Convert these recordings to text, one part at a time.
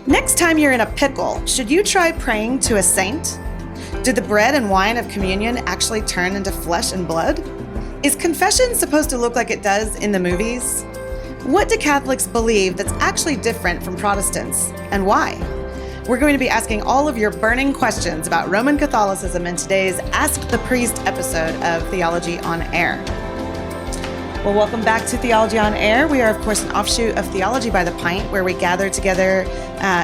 Next time you're in a pickle, should you try praying to a saint? Did the bread and wine of communion actually turn into flesh and blood? Is confession supposed to look like it does in the movies? What do Catholics believe that's actually different from Protestants, and why? We're going to be asking all of your burning questions about Roman Catholicism in today's Ask the Priest episode of Theology on Air. Well, welcome back to Theology on Air. We are, of course, an offshoot of Theology by the Pint, where we gather together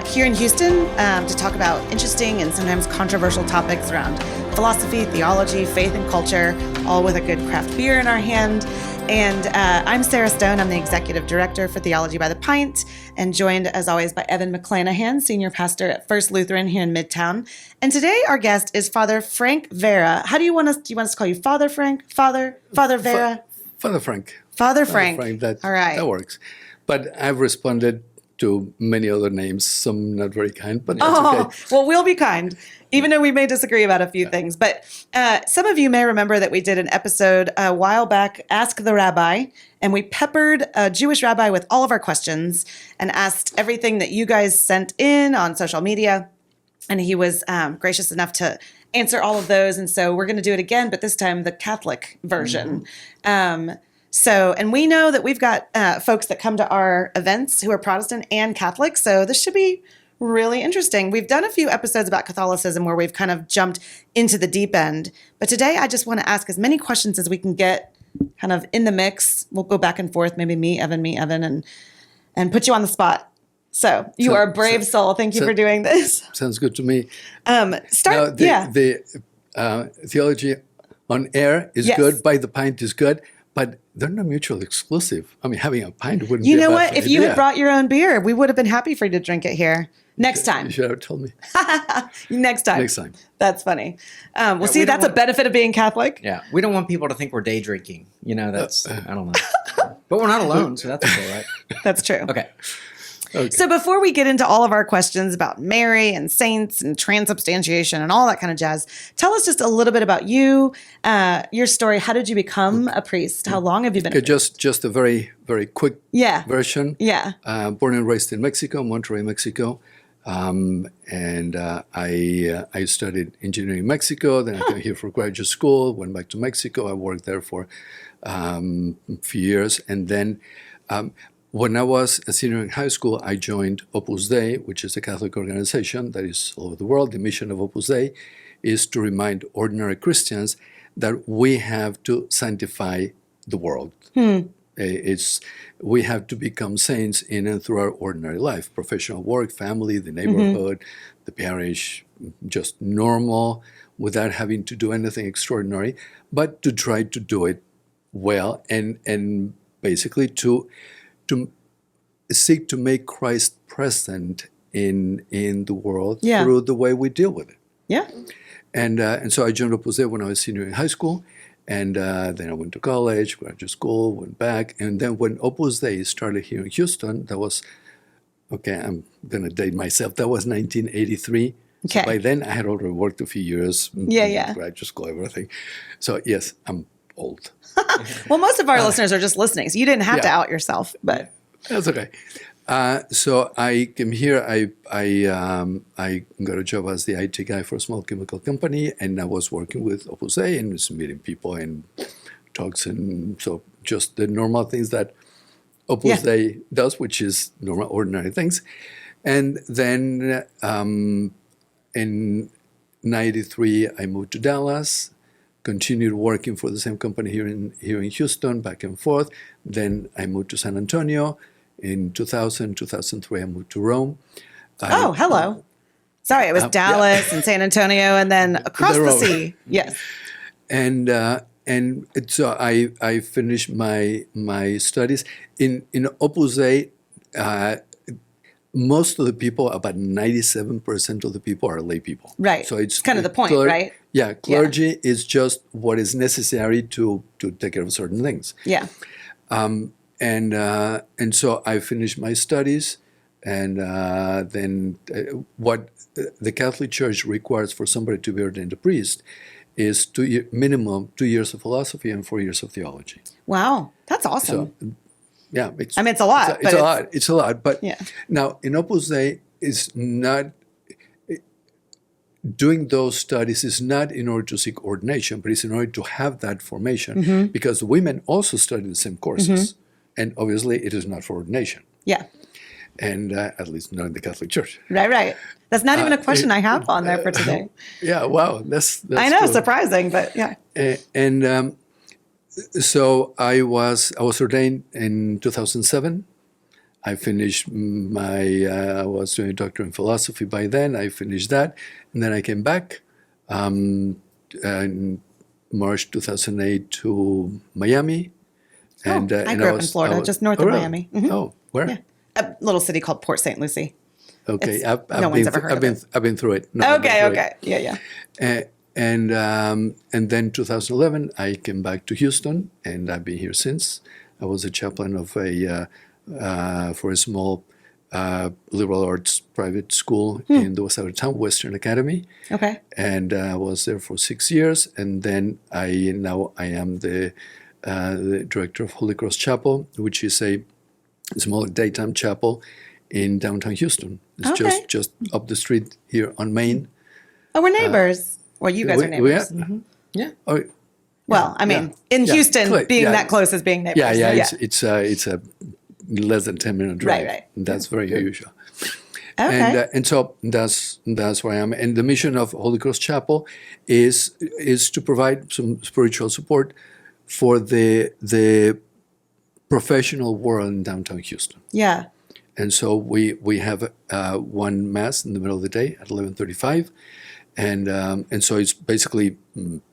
here in Houston to talk about interesting and sometimes controversial topics around philosophy, theology, faith, and culture, all with a good craft beer in our hand. And I'm Sarah Stone. I'm the executive director for Theology by the Pint, and joined, as always, by Evan McClanahan, senior pastor at First Lutheran here in Midtown. And today our guest is Father Frank Vera. How do you want us to call you? Father Frank? Father Vera? Father Frank. Father Frank. All right. That works. But I've responded to many other names, some not very kind, but that's okay. Well, we'll be kind, even though we may disagree about a few things. But some of you may remember that we did an episode a while back, Ask the Rabbi, and we peppered a Jewish rabbi with all of our questions and asked everything that you guys sent in on social media. And he was gracious enough to answer all of those. And so we're going to do it again, but this time the Catholic version. Mm-hmm. And we know that we've got folks that come to our events who are Protestant and Catholic. So this should be really interesting. We've done a few episodes about Catholicism where we've kind of jumped into the deep end. But today I just want to ask as many questions as we can get kind of in the mix. We'll go back and forth, maybe me, Evan, and put you on the spot. So you are a brave soul. Thank you for doing this. Sounds good to me. The Theology on Air is good. By the Pint is good. But they're not mutually exclusive. I mean, having a pint wouldn't be a bad idea. You know what? If you had brought your own beer, we would have been happy for you to drink it here. Next time. You should have told me. Next time. That's funny. That's a benefit of being Catholic. Yeah. We don't want people to think we're day drinking. You know, that's, I don't know. But we're not alone, so that's okay, right? That's true. Okay. So before we get into all of our questions about Mary and saints and transubstantiation and all that kind of jazz, tell us just a little bit about you, your story. How did you become a priest? How long have you been a priest? Just a very, very quick version. Yeah. Born and raised in Mexico, Monterrey, Mexico. I studied engineering in Mexico. Then I came here for graduate school, went back to Mexico. I worked there for a few years. And then when I was a senior in high school, I joined Opus Dei, which is a Catholic organization that is all over the world. The mission of Opus Dei is to remind ordinary Christians that we have to sanctify the world. We have to become saints in and through our ordinary life, professional work, family, the neighborhood, the parish, just normal, without having to do anything extraordinary, but to try to do it well and basically to seek to make Christ present in the world through the way we deal with it. Yeah. And so I joined Opus Dei when I was senior in high school, and then I went to college, graduate school, went back, and then when Opus Dei started here in Houston, that was, I'm going to date myself, that was 1983. Okay. So by then I had already worked a few years, graduate school, everything. So yes, I'm old. Well, most of our listeners are just listening, so you didn't have to out yourself, but that's okay. So I came here. I got a job as the IT guy for a small chemical company, and I was working with Opus Dei and was meeting people and talks, and so just the normal things that Opus Dei does, which is normal, ordinary things. And then in '93, I moved to Dallas. Continued working for the same company here in Houston, back and forth. Then I moved to San Antonio. In 2003, I moved to Rome. Hello. Sorry, it was Dallas and San Antonio, and then across the sea. Yes. And so I finished my studies in Opus Dei. Most of the people, about 97% of the people, are lay people. Right. So it's kind of the point, right? Yeah, clergy is just what is necessary to take care of certain things. Yeah. And so I finished my studies, and then what the Catholic Church requires for somebody to be ordained a priest is minimum 2 years of philosophy and 4 years of theology. Wow, that's awesome. So, yeah, it's a lot. It's a lot. But now in Opus Dei, is not doing those studies is not in order to seek ordination, but it's in order to have that formation, because women also study the same courses, and obviously it is not for ordination, Yeah. and at least not in the Catholic Church. Right. That's not even a question I have on there for today. Yeah, wow, that's I know, cool. surprising, but yeah. And so I was ordained in 2007. I finished I was doing a doctorate in philosophy by then. I finished that, and then I came back in March 2008 to Miami. And I grew up in Florida, just north of really? Miami. Mhm. Oh, where? Yeah. A little city called Port St. Lucie. Okay, no one's ever heard of it. I've been through it. No, I've been Okay, through okay. Yeah. it. And then 2011, I came back to Houston, and I've been here since. I was a chaplain of for a small liberal arts private school in the west side of town, Western Academy, Okay. and I was there for 6 years. And then I am the director of Holy Cross Chapel, which is a small daytime chapel in downtown Houston. It's Okay. just up the street here on Main. Oh, we're neighbors. Well, you guys are neighbors. Yeah. Oh, Well, I mean, in Yeah. Houston, being Yeah. that close is being neighbors. yeah. So, It's a less than 10-minute drive. Right. And that's very unusual. Okay. And so that's where I am. And the mission of Holy Cross Chapel is to provide some spiritual support for the professional world in downtown Houston. Yeah. And so we have one mass in the middle of the day at 11:35, and so it's basically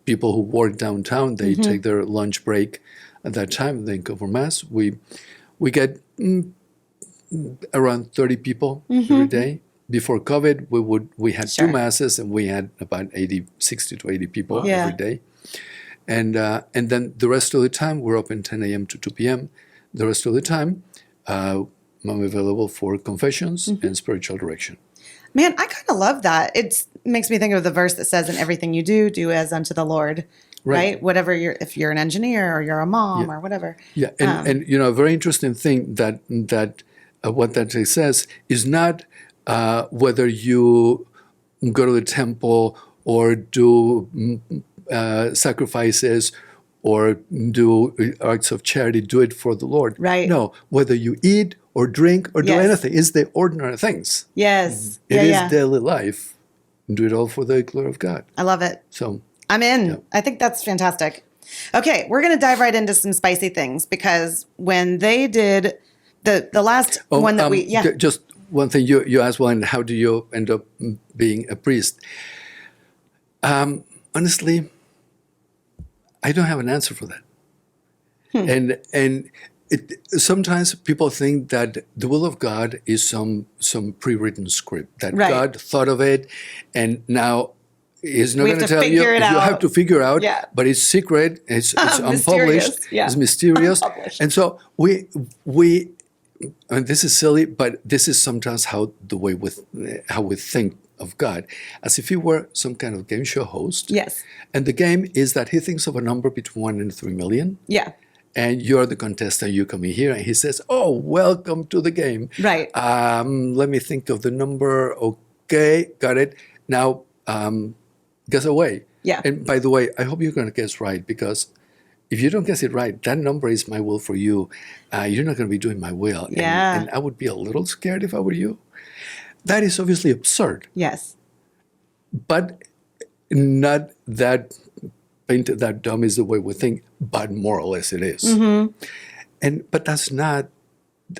people who work downtown. They take their lunch break at that time. They go for mass. We get around 30 people every day. Before COVID, we had Sure. two masses, and we had about 60 to 80 people Yeah. every day. And then the rest of the time, we're open 10 a.m. to 2 p.m. The rest of the time, I'm available for confessions and spiritual direction. Man, I kind of love that. It makes me think of the verse that says, "In everything you do as unto the Lord." Right? Whatever if you're an engineer or you're a mom or whatever. Yeah, and a very interesting thing that what that says is not whether you go to the temple or do sacrifices or do acts of charity, do it for the Lord. Right. No, whether you eat or drink or do Yes. anything, it's the ordinary things. Yes. It is Yeah. daily life. Do it all for the glory of God. I love it. So I'm in. I think that's fantastic. Okay, we're going to dive right into some spicy things because when they did the last one that just one thing you asked, one, how do you end up being a priest? Honestly, I don't have an answer for that. And sometimes people think that the will of God is some pre-written script, that Right. God thought of it, and now He's not We going have to to tell you. figure it You have out. to figure out, Yeah. but it's secret. It's Mysterious, unpublished. yeah. It's mysterious, Unpublished. and so we. And this is silly, but this is sometimes how we think of God, as if he were some kind of game show host. Yes. And the game is that he thinks of a number between 1 and 3 million, Yeah. and you're the contestant. You come in here, and he says, "Oh, welcome to the game." Right. Let me think of the number. Okay, got it. Now, guess away. Yeah. And by the way, I hope you're going to guess right, because if you don't guess it right, that number is my will for you. You're not going to be doing my will. Yeah. And I would be a little scared if I were you. That is obviously absurd, Yes. but not that painted that dumb is the way we think, but more or less it is. But that's not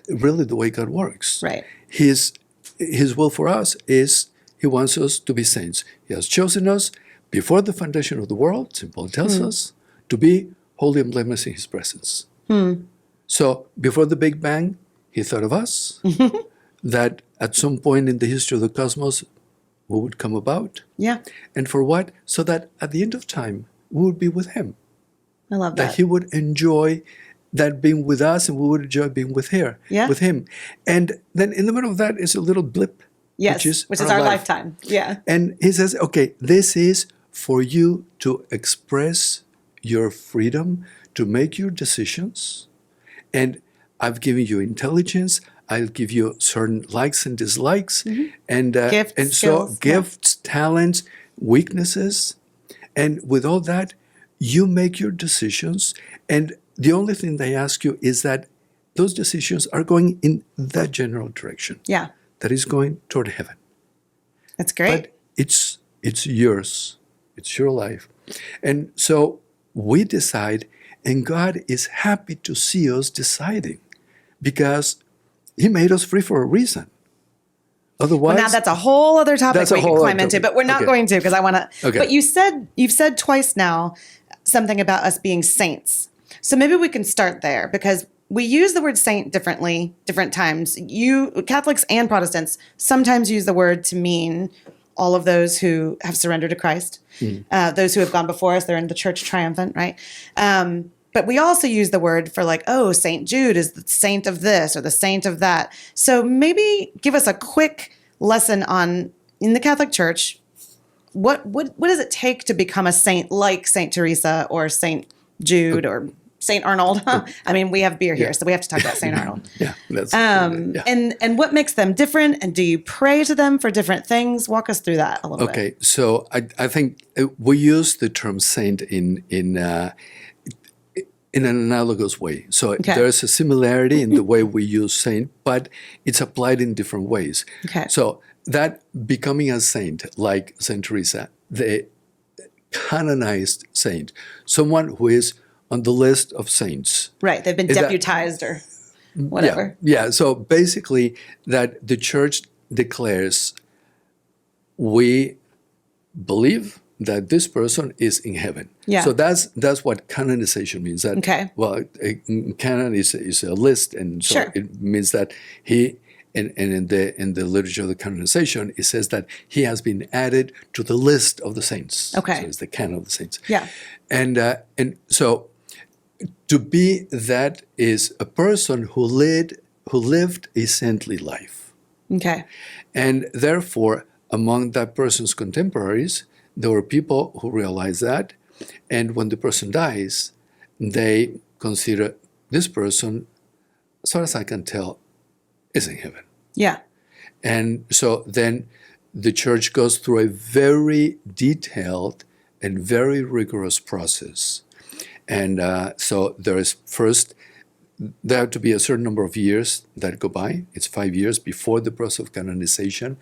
really the way God works. Right. His will for us is he wants us to be saints. He has chosen us before the foundation of the world, St. Paul tells us, to be holy and blameless in his presence. So before the Big Bang, he thought of us, that at some point in the history of the cosmos, we would come about. Yeah. And for what? So that at the end of time, we would be with him. I love That that. he would enjoy that being with us, and we would enjoy being with him. And then in the middle of that is a little blip, Yes. Which is our life. lifetime. Yeah. And he says, okay, this is for you to express your freedom, to make your decisions. And I've given you intelligence. I'll give you certain likes and dislikes, and Gifts, and so skills, yeah. gifts, talents, weaknesses, and with all that, you make your decisions. And the only thing they ask you is that those decisions are going in that general direction. Yeah. That is going toward heaven. That's great. But it's yours. It's your life. And so we decide, and God is happy to see us deciding because He made us free for a reason. Otherwise, Well, now that's a whole other topic That's a we can whole climb other into, topic. but we're not Okay. going to because I want to. Okay. But you've said twice now something about us being saints. So maybe we can start there because we use the word saint differently, different times. You Catholics and Protestants sometimes use the word to mean all of those who have surrendered to Christ, those who have gone before us. They're in the Church triumphant, right? But we also use the word for like, oh, Saint Jude is the saint of this or the saint of that. So maybe give us a quick lesson on, in the Catholic Church, what does it take to become a saint like Saint Teresa or Saint Jude or Saint Arnold? I mean, we have beer here, so we have to talk about Saint Arnold. yeah, that's And what makes them different? And do you pray to them for different things? Walk us through that a little bit. Okay. So I think we use the term saint in an analogous way. So Okay. there's a similarity in the way we use saint, but it's applied in different ways. Okay. So that becoming a saint, like Saint Teresa, the canonized saint, someone who is on the list of saints. Right. They've been Is that- deputized or whatever. Yeah. So basically, that the church declares, we believe that this person is in heaven. Yeah. So that's what canonization means. That Okay. well, a canon is a list, and so Sure. it means that he. And in the literature of the canonization, it says that he has been added to the list of the saints. Okay. So it's the canon of the saints. Yeah. And so to be that is a person who lived a saintly life. Okay. And therefore, among that person's contemporaries, there were people who realized that. And when the person dies, they consider this person, as far as I can tell, is in heaven. Yeah. And so then the church goes through a very detailed and very rigorous process. And so there have to be a certain number of years that go by. It's 5 years before the process of canonization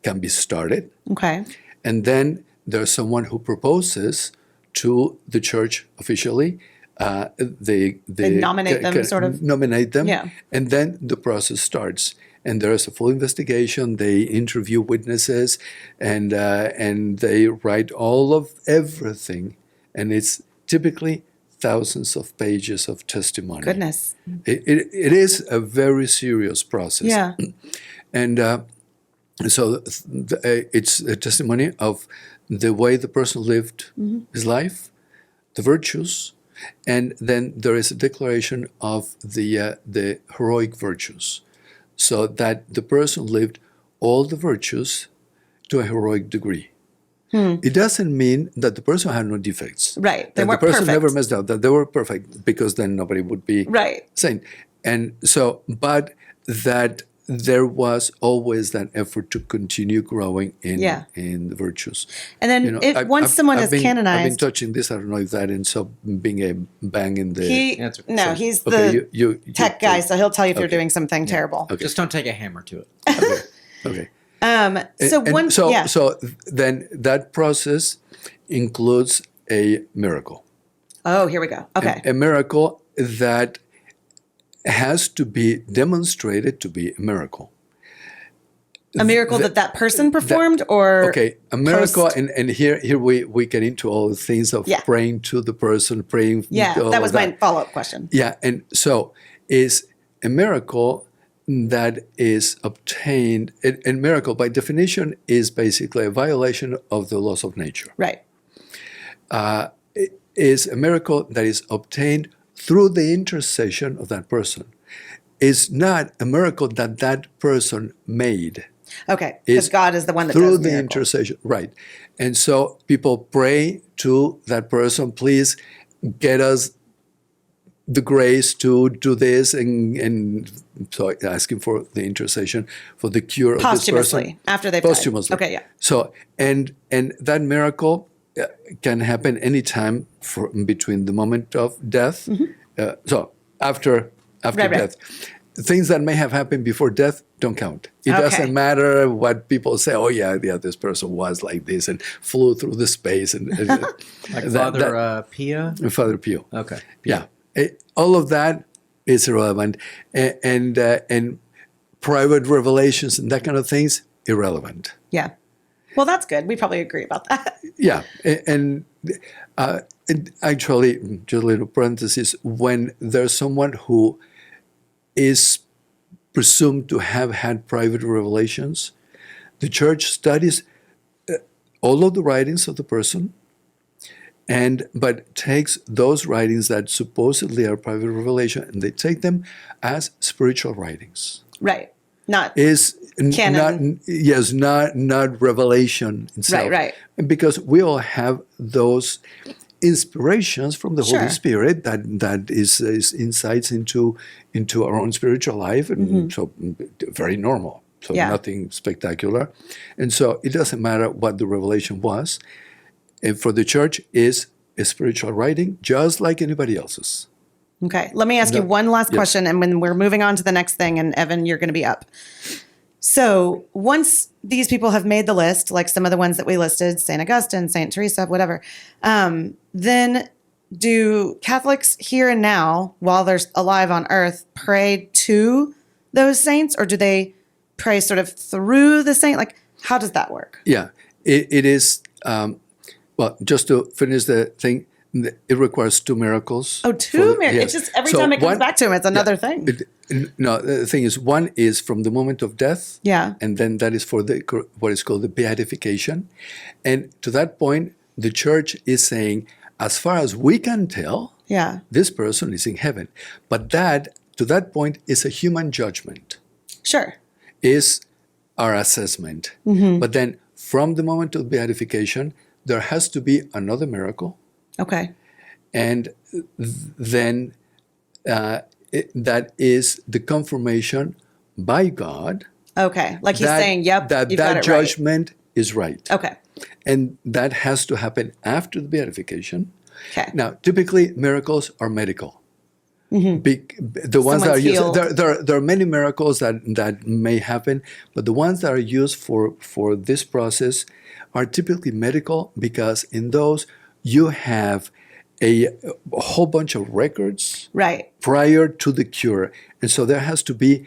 can be started. Okay. And then there's someone who proposes to the church officially. They nominate them, sort of? Nominate them. Yeah. And then the process starts. And there's a full investigation. They interview witnesses, and they write all of everything. And it's typically thousands of pages of testimony. Goodness. It is a very serious process. Yeah. And so it's a testimony of the way the person lived his life, the virtues, and then there is a declaration of the heroic virtues, so that the person lived all the virtues to a heroic degree. It doesn't mean that the person had no defects. Right. They That weren't the person perfect. never messed up, that they were perfect, because then nobody would be Right. saint. And so, but that there was always that effort to continue growing in Yeah. in the virtues. And then once someone is I've been canonized, touching this. I don't know if that ends up being a bang in the. he's okay, the you tech guy, so he'll tell you if you're Okay. doing something terrible. Okay. Just don't take a hammer to it. Okay. So And one, yeah. so then that process includes a miracle. Oh, here we go. Okay. A miracle that has to be demonstrated to be a miracle. A miracle that person performed, or Okay, a miracle, post- and here we get into all the things of Yeah. praying to the person, praying. yeah, all that was of my follow-up question. Yeah, and so is a miracle that is obtained. A miracle, by definition, is basically a violation of the laws of nature. Right. Is a miracle that is obtained through the intercession of that person. Is not a miracle that that person made. Okay. Because Is God is the one that through does the miracles. intercession, right? And so people pray to that person, please get us the grace to do this, and so asking for the intercession for the cure of this person. Posthumously, after they've Posthumously. died. Okay, yeah. So, and that miracle can happen anytime between the moment of death. So after Right. death. Things that may have happened before death don't count. It doesn't matter what people say. Oh yeah, this person was like this and flew through the space and Like Father Pia? Father Pio. Okay. Yeah, all of that is irrelevant, and private revelations and that kind of things irrelevant. Yeah. Well, that's good. We probably agree about that. Yeah, and actually, just a little parenthesis: when there's someone who is presumed to have had private revelations, the church studies all of the writings of the person, but takes those writings that supposedly are private revelation, and they take them as spiritual writings. Right. Not Canon. Not revelation itself. Right. And because we all have those inspirations from the Holy Spirit that is insights into our own spiritual life, and so very normal. So nothing spectacular, and so it doesn't matter what the revelation was. And for the church, is a spiritual writing just like anybody else's. Okay. Let me ask you one last question, and when we're moving on to the next thing, and Evan, you're going to be up. So once these people have made the list, like some of the ones that we listed, St. Augustine, St. Teresa, whatever, then do Catholics here and now, while they're alive on earth, pray to those saints, or do they pray sort of through the saint? Like, how does that work? Yeah, it is, well, just to finish the thing, it requires 2 miracles. Oh, 2 miracles. It's just every time it comes back to him, it's another thing. No, the thing is, one is from the moment of death. Yeah. And then that is for what is called the beatification. And to that point, the church is saying, as far as we can tell, this person is in heaven. But to that point, is a human judgment. Sure. Is our assessment. But then from the moment of beatification, there has to be another miracle. Okay. And then that is the confirmation by God. Okay. Like he's saying, yep, that you've got it judgment is right. Okay. And that has to happen after the beatification. Okay. Now, typically, miracles are medical. The ones that are used, there are many miracles that may happen, but the ones that are used for this process are typically medical, because in those you have a whole bunch of records prior to the cure. And so there has to be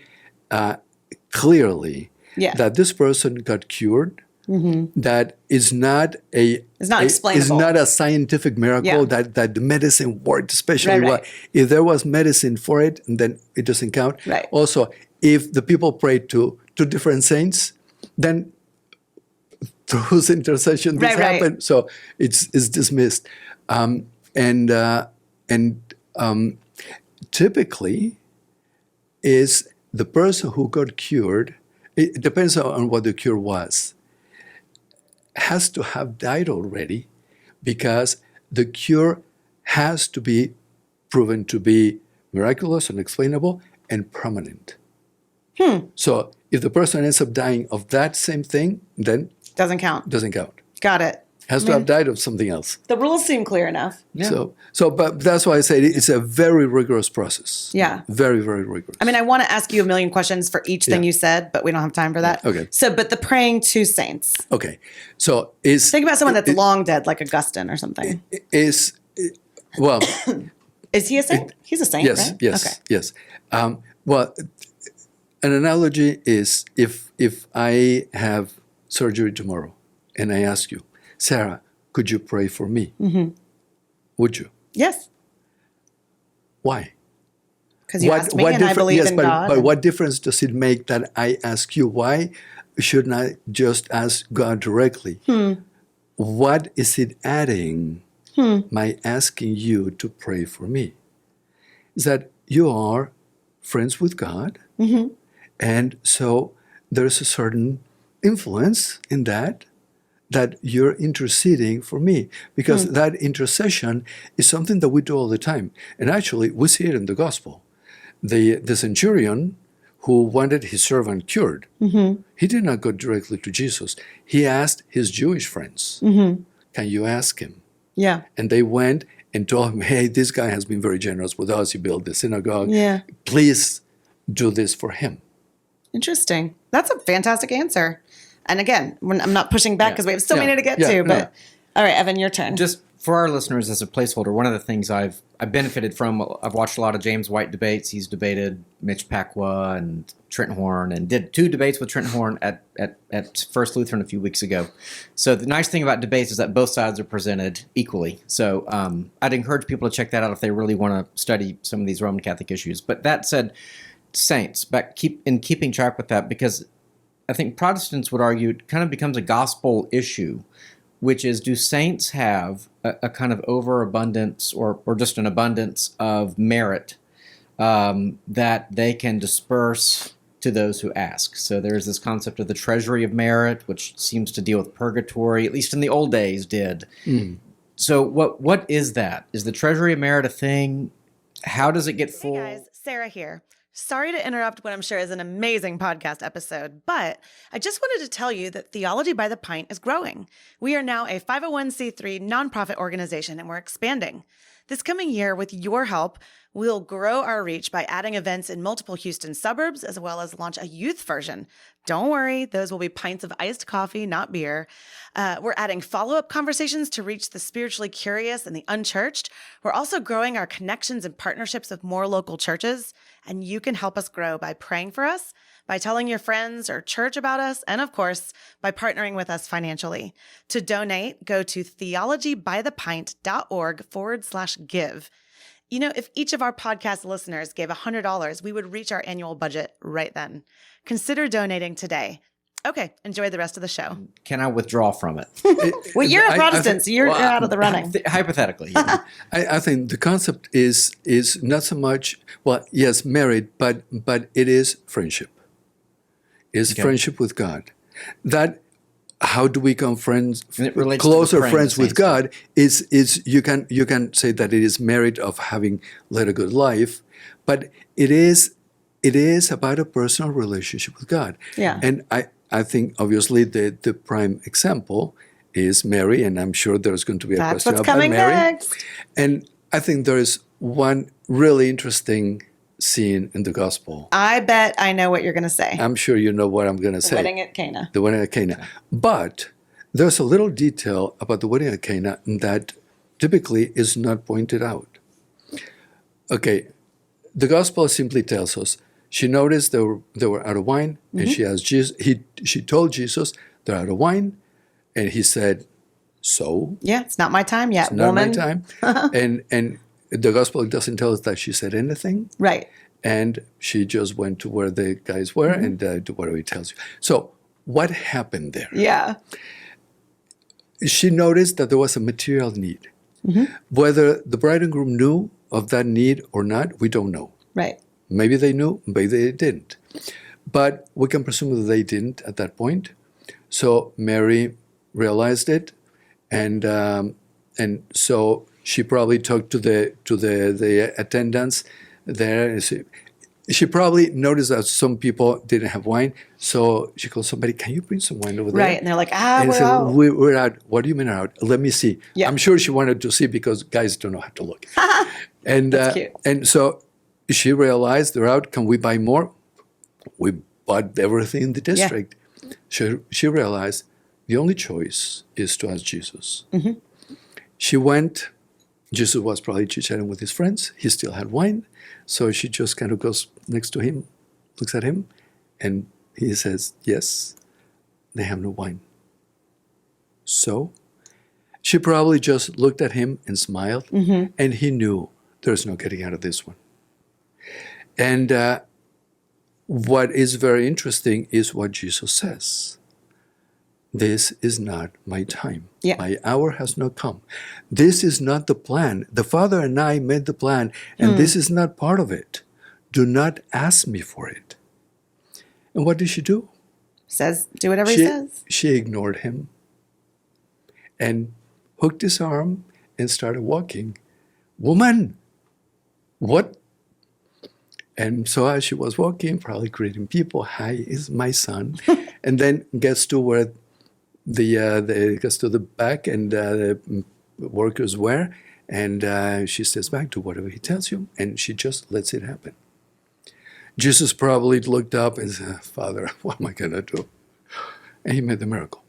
clearly that this person got cured. That is not explainable. Is not a scientific miracle that the medicine worked especially well. If there was medicine for it, then it doesn't count. Also, if the people prayed to 2 different saints, then through whose intercession this happened, so it's dismissed. Typically, is the person who got cured. It depends on what the cure was. Has to have died already, because the cure has to be proven to be miraculous, unexplainable, and permanent. So if the person ends up dying of that same thing, then doesn't count. Got it. Has to have died of something else. The rules seem clear enough. But that's why I say it's a very rigorous process. Yeah. Very, very rigorous. I mean, I want to ask you a million questions for each thing you said, but we don't have time for that. Okay. So, but the praying to saints. Okay. So think about someone that's long dead, like Augustine or something. Is he a saint? He's a saint, yes, right? Yes. Well, an analogy is if I have surgery tomorrow and I ask you, Sarah, could you pray for me? Would you? Yes. Why? Because you asked me and I believe in God. But what difference does it make that I ask you? Why shouldn't I just ask God directly? What is it adding, my asking you to pray for me? Is that you are friends with God, and so there's a certain influence in that that you're interceding for me, because that intercession is something that we do all the time. And actually, we see it in the gospel. The centurion who wanted his servant cured, he did not go directly to Jesus. He asked his Jewish friends, can you ask him? Yeah. And they went and told him, hey, this guy has been very generous with us. He built the synagogue. Yeah. Please do this for him. Interesting. That's a fantastic answer. And again, I'm not pushing back because we have so many to get to. But all right, Evan, your turn. Just for our listeners, as a placeholder, one of the things I've benefited from, I've watched a lot of James White debates. He's debated Mitch Pacwa and Trent Horn, and did 2 debates with Trent Horn at First Lutheran a few weeks ago. So the nice thing about debates is that both sides are presented equally. So I'd encourage people to check that out if they really want to study some of these Roman Catholic issues. But that said, saints, keeping track with that, because I think Protestants would argue it kind of becomes a gospel issue, which is, do saints have a kind of overabundance or just an abundance of merit that they can disperse to those who ask? So there's this concept of the treasury of merit, which seems to deal with purgatory, at least in the old days did. So what is that? Is the treasury of merit a thing? How does it get full? Hey guys, Sarah here. Sorry to interrupt what I'm sure is an amazing podcast episode, but I just wanted to tell you that Theology by the Pint is growing. We are now a 501c3 nonprofit organization, and we're expanding. This coming year, with your help, we'll grow our reach by adding events in multiple Houston suburbs, as well as launch a youth version. Don't worry, those will be pints of iced coffee, not beer. We're adding follow-up conversations to reach the spiritually curious and the unchurched. We're also growing our connections and partnerships with more local churches, and you can help us grow by praying for us, by telling your friends or church about us, and of course, by partnering with us financially. To donate, go to theologybythepint.org/give. You know, if each of our podcast listeners gave $100, we would reach our annual budget right then. Consider donating today. Okay, enjoy the rest of the show. Can I withdraw from it? Well, you're a Protestant, so you're out of the running. Hypothetically. Yeah. I think the concept is not so much, well, yes, merit, but it is friendship. It's friendship with God. That, how do we become friends, closer friends with God? Is you can say that it is merit of having led a good life, but it is about a personal relationship with God. Yeah. And I think obviously the prime example is Mary, and I'm sure there's going to be a question about Mary. That's what's coming next. And I think there is one really interesting scene in the gospel. I bet I know what you're going to say. I'm sure you know what I'm going to say. The wedding at Cana. The wedding at Cana. But there's a little detail about the wedding at Cana that typically is not pointed out. Okay, the gospel simply tells us she noticed they were out of wine, and she asked Jesus. She told Jesus they're out of wine, and he said, "So yeah, it's not my time yet, it's not woman." my time." and the gospel doesn't tell us that she said anything, right? And she just went to where the guys were and did whatever he tells you. So what happened there? Yeah, she noticed that there was a material need. Whether the bride and groom knew of that need or not, we don't know. Right. Maybe they knew, maybe they didn't. But we can presume that they didn't at that point. So Mary realized it, and so she probably talked to the attendants there. She probably noticed that some people didn't have wine, so she called somebody, "Can you bring some wine over there?" Right, and they're like, "Ah, and we're said, out." We're out. What do you mean out? Let me see. Yeah. I'm sure she wanted to see because guys don't know how to look. And That's cute. And so she realized they're out. Can we buy more? We bought everything in the district. Yeah. She realized the only choice is to ask Jesus. She went. Jesus was probably chit-chatting with his friends. He still had wine. So she just kind of goes next to him, looks at him, and he says, "Yes, they have no wine." So she probably just looked at him and smiled, and he knew there's no getting out of this one. And what is very interesting is what Jesus says. This is not my time. Yeah. My hour has not come. This is not the plan. The Father and I made the plan, and this is not part of it. Do not ask me for it. And what did she do? Says, do whatever he says. She ignored him. and hooked his arm and started walking. Woman, what? And so as she was walking, probably greeting people, hi, is my son. And then gets to where gets to the back and the workers were. And she steps back to whatever he tells you. And she just lets it happen. Jesus probably looked up and said, Father, what am I going to do? And he made the miracle.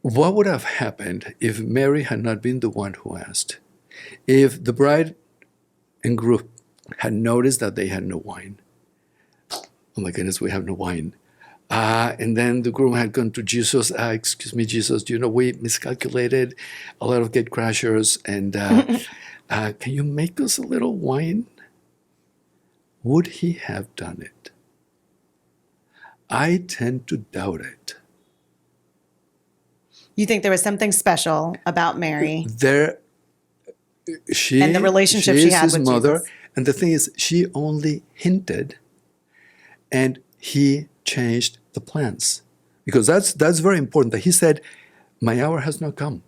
What would have happened if Mary had not been the one who asked? If the bride and groom had noticed that they had no wine. Oh my goodness, we have no wine. And then the groom had gone to Jesus. Excuse me, Jesus, do you know we miscalculated a lot of gatecrashers, and can you make us a little wine? Would he have done it? I tend to doubt it. You think there was something special about Mary? And the relationship she had his with mother, Jesus. And the thing is, she only hinted, and he changed the plans. Because that's very important. That he said, my hour has not come.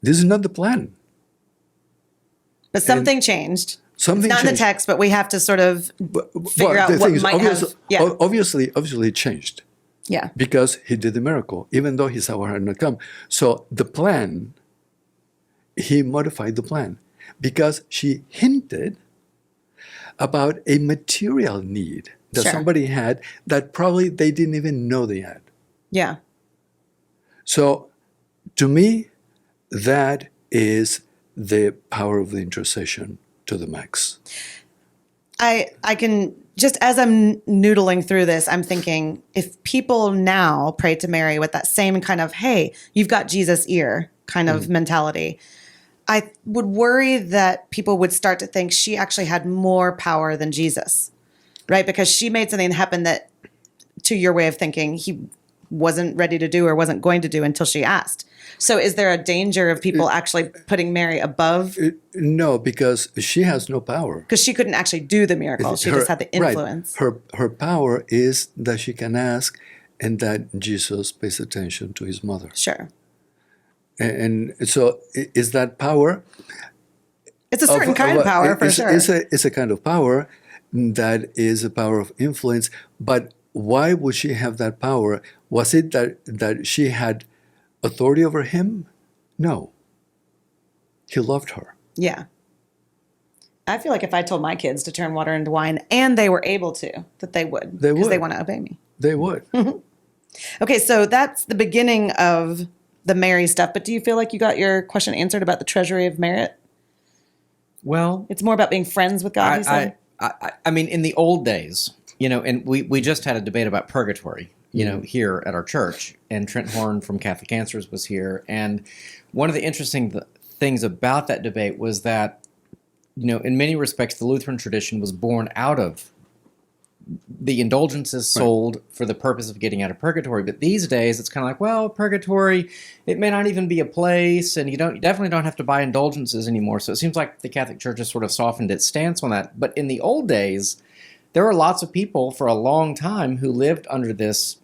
This is not the plan. But something changed. Something It's not in the changed. text, but we have to sort of figure out the what thing is, might have. Yeah. obviously it changed. Yeah. Because he did the miracle, even though his hour had not come. So the plan, he modified the plan because she hinted about a material need that Sure. somebody had that probably they didn't even know they had. Yeah. So to me, that is the power of the intercession to the max. I can just as I'm noodling through this, I'm thinking if people now pray to Mary with that same kind of, hey, you've got Jesus' ear kind of mentality, I would worry that people would start to think she actually had more power than Jesus, right? Because she made something happen that, to your way of thinking, he wasn't ready to do or wasn't going to do until she asked. So is there a danger of people actually putting Mary above? No, because she has no power. Because she couldn't actually do the miracle. She just had the influence. Right. Her power is that she can ask and that Jesus pays attention to his mother. Sure. And so is that power? It's a certain kind of power, for sure. It's a kind of power that is a power of influence. But why would she have that power? Was it that she had authority over him? No. He loved her. Yeah. I feel like if I told my kids to turn water into wine and they were able to, that they would. They Because they would. want to obey me. They would. Okay, so that's the beginning of the Mary stuff. But do you feel like you got your question answered about the treasury of merit? Well, It's more about being friends with God, you said? I mean, in the old days, and we just had a debate about purgatory, here at our church, and Trent Horn from Catholic Answers was here. And one of the interesting things about that debate was that, in many respects, the Lutheran tradition was born out of the indulgences sold for the purpose of getting out of purgatory. But these days, it's kind of like, well, purgatory, it may not even be a place, and you definitely don't have to buy indulgences anymore. So it seems like the Catholic Church has sort of softened its stance on that. But in the old days, there were lots of people for a long time who lived under this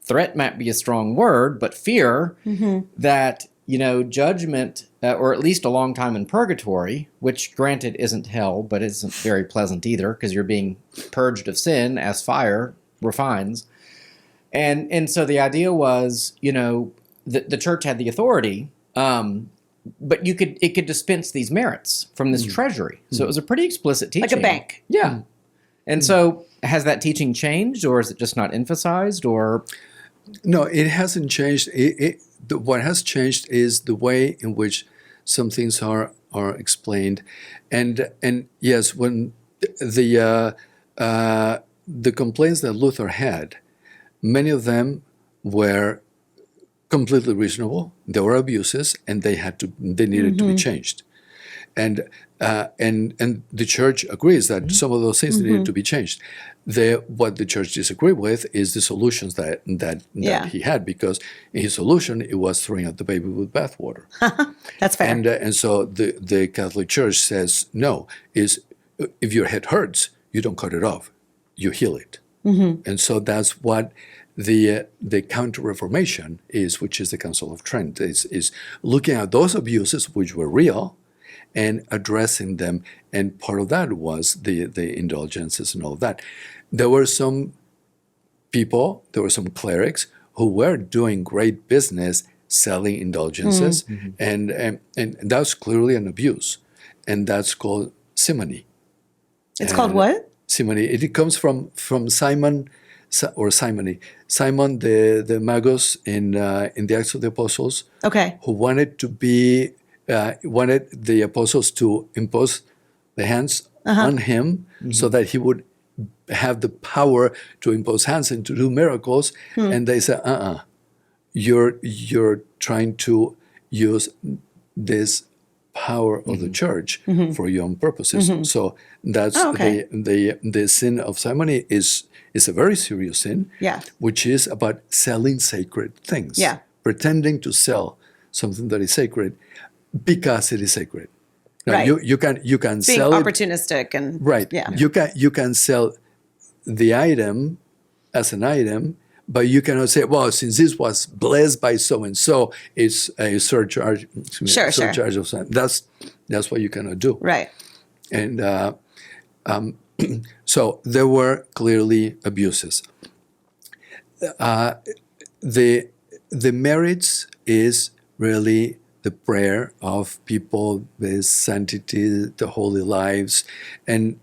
threat might be a strong word, but fear that, judgment, or at least a long time in purgatory, which granted isn't hell, but isn't very pleasant either, because you're being purged of sin as fire refines. And so the idea was, the church had the authority, but it could dispense these merits from this treasury. So it was a pretty explicit teaching. Like a bank. Yeah. And so has that teaching changed, or is it just not emphasized, or? No, it hasn't changed. What has changed is the way in which some things are explained. And yes, when the complaints that Luther had, many of them were completely reasonable. There were abuses, and they needed to be changed. And the church agrees that some of those things needed to be changed. What the church disagreed with is the solutions that he had, because in his solution it was throwing out the baby with bathwater. That's fair. And so the Catholic Church says no. Is if your head hurts, you don't cut it off, you heal it. And so that's what the Counter-Reformation which is the Council of Trent, is looking at those abuses which were real and addressing them. And part of that was the indulgences and all of that. There were some people, there were some clerics who were doing great business selling indulgences, and that's clearly an abuse, and that's called simony. It's called what? Simony. It comes from Simon, or simony. Simon the Magus in the Acts of the Apostles, Okay. who wanted the apostles to impose the hands on him, so that he would have the power to impose hands and to do miracles. And they said, you're trying to use this power of the church for your own purposes. So that's the sin of simony is a very serious sin, which is about selling sacred things, pretending to sell something that is sacred because it is sacred. Now, Right. you can Being sell it, opportunistic and right? Yeah. You can sell the item as an item, but you cannot say, well, since this was blessed by so and so, it's a surcharge. Sure. Surcharge of something. That's what you cannot do. Right. And so there were clearly abuses. The merits is really the prayer of people with sanctity, the holy lives, and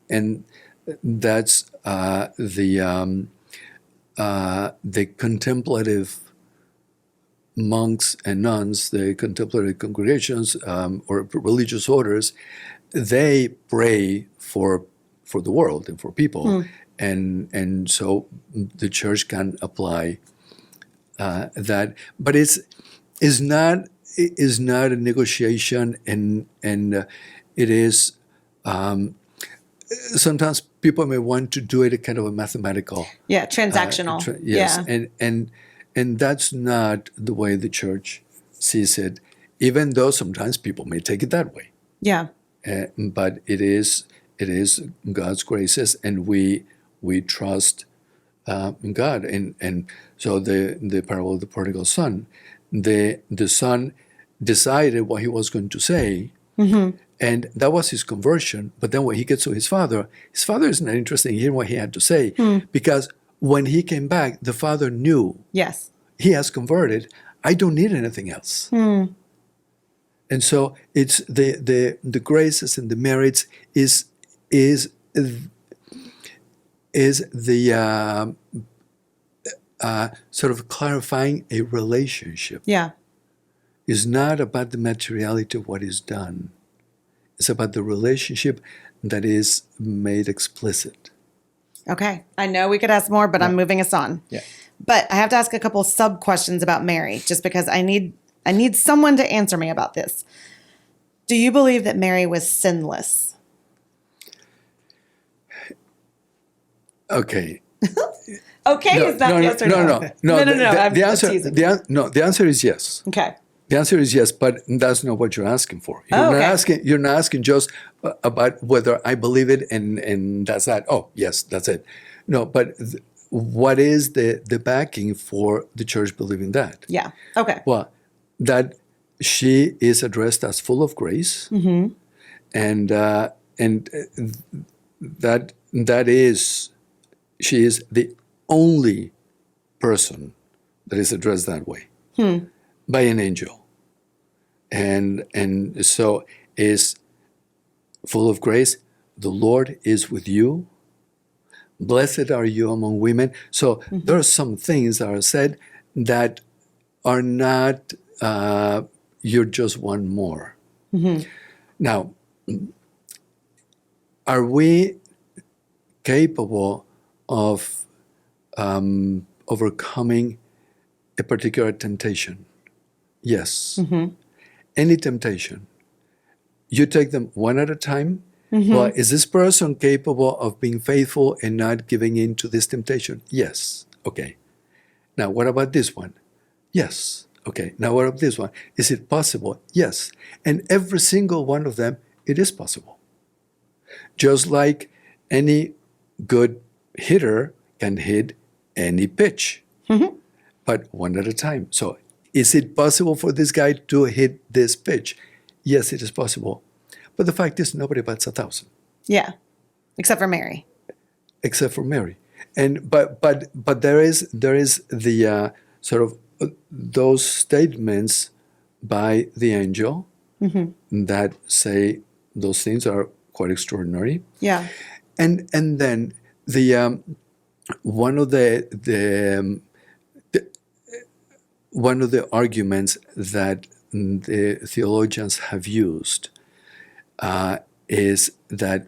that's the contemplative monks and nuns, the contemplative congregations or religious orders. They pray for the world and for people, and so the church can apply that, but it's not a negotiation, and it is sometimes people may want to do it a kind of a mathematical, transactional. yes, and that's not the way the church sees it, even though sometimes people may take it that way. Yeah. But it is God's graces, and we trust in God, and so the parable of the prodigal son, the son decided what he was going to say, and that was his conversion. But then when he gets to his father is not interested in hearing what he had to say, because when he came back, the father knew, Yes, he has converted. I don't need anything else. And so it's the graces and the merits is the sort of clarifying a relationship. Yeah. It's not about the materiality of what is done. It's about the relationship that is made explicit. Okay. I know we could ask more, but I'm moving us on. Yeah. But I have to ask a couple sub questions about Mary, just because I need someone to answer me about this. Do you believe that Mary was sinless? Okay. Okay, is that yes or no? No. I'm The teasing. answer is yes. Okay. The answer is yes, but that's not what you're asking for. You're not asking just about whether I believe it and that's that. Oh, yes, that's it. No, but what is the backing for the church believing that? Yeah. Okay. Well, that she is addressed as full of grace, and that is, she is the only person that is addressed that way by an angel, and so is full of grace. The Lord is with you. Blessed are you among women. So there are some things that are said that are not, you're just one more. Now, are we capable of overcoming a particular temptation? Yes. Any temptation. You take them one at a time. Well, is this person capable of being faithful and not giving in to this temptation? Yes. Okay. Now, what about this one? Yes. Okay. Now, what about this one? Is it possible? Yes. And every single one of them, it is possible. Just like any good hitter can hit any pitch. but one at a time. So is it possible for this guy to hit this pitch? Yes, it is possible. But the fact is, nobody bats 1,000. Yeah. Except for Mary. Except for Mary. And but there is the sort of those statements by the angel that say those things are quite extraordinary. Yeah. And then the one of the one of the arguments that the theologians have used is that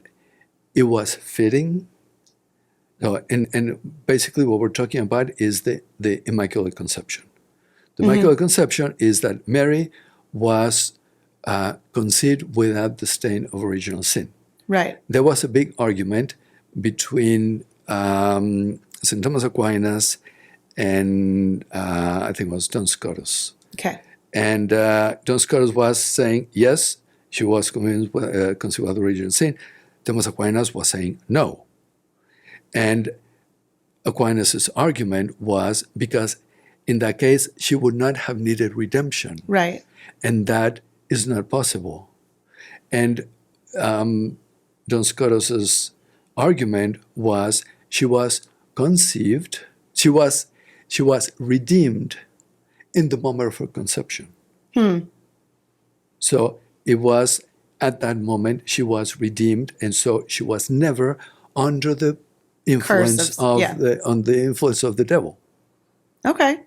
it was fitting. So, and basically what we're talking about is the Immaculate Conception. The Immaculate Conception is that Mary was conceived without the stain of original sin. Right. There was a big argument between St. Thomas Aquinas and I think it was Duns Scotus. Okay. And Duns Scotus was saying, yes, she was conceived without original sin. Thomas Aquinas was saying no. And Aquinas' argument was because in that case, she would not have needed redemption. Right. And that is not possible. And Duns Scotus' argument was she was conceived, she was redeemed in the moment of her conception. So it was at that moment she was redeemed, and so she was never under the influence the influence of the devil. Okay.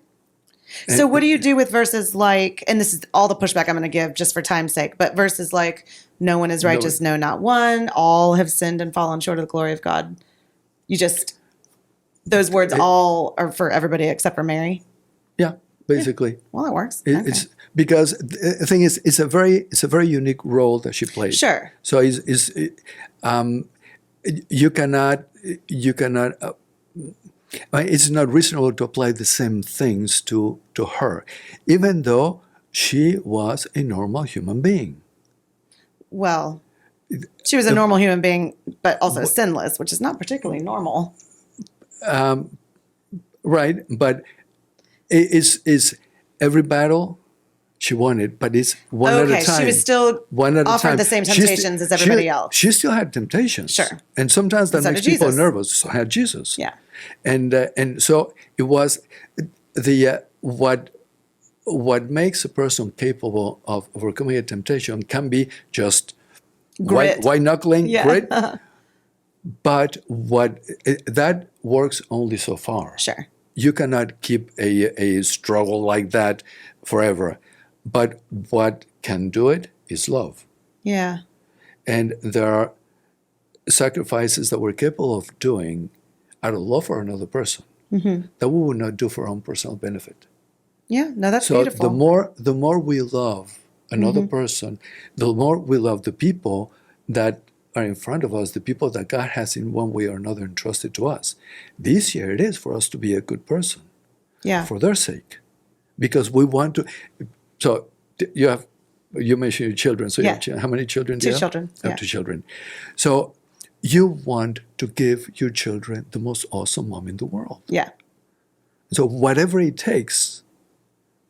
So what do you do with verses like, and this is all the pushback I'm going to give just for time's sake, but verses like, no one is righteous, no, not one, all have sinned and fallen short of the glory of God. You just, those words all are for everybody except for Mary? Yeah, basically. Yeah. Well, it works. It's because the thing is, it's a very unique role that she played. Sure. So you cannot. It's not reasonable to apply the same things to her, even though she was a normal human being. Well, she was a normal human being, but also sinless, which is not particularly normal. Right, but it's every battle she won it, but it's one at a time. She was still offered the same temptations as everybody else. She still had temptations. Sure. And sometimes that makes people nervous. So had Jesus. Yeah. And so it was the what makes a person capable of overcoming a temptation can be just grit. White knuckling, Yeah. grit. But that works only so far. Sure. You cannot keep a struggle like that forever. But what can do it is love. Yeah. And there are sacrifices that we're capable of doing out of love for another person that we would not do for our own personal benefit. Yeah, no, that's so beautiful. The more we love another person, the more we love the people that are in front of us, the people that God has in one way or another entrusted to us. This year it is for us to be a good person. Yeah. For their sake. Because we want to. So you mentioned your children. So yeah. How many children do you have? 2 children. I have 2 children. So you want to give your children the most awesome mom in the world. Yeah. So whatever it takes,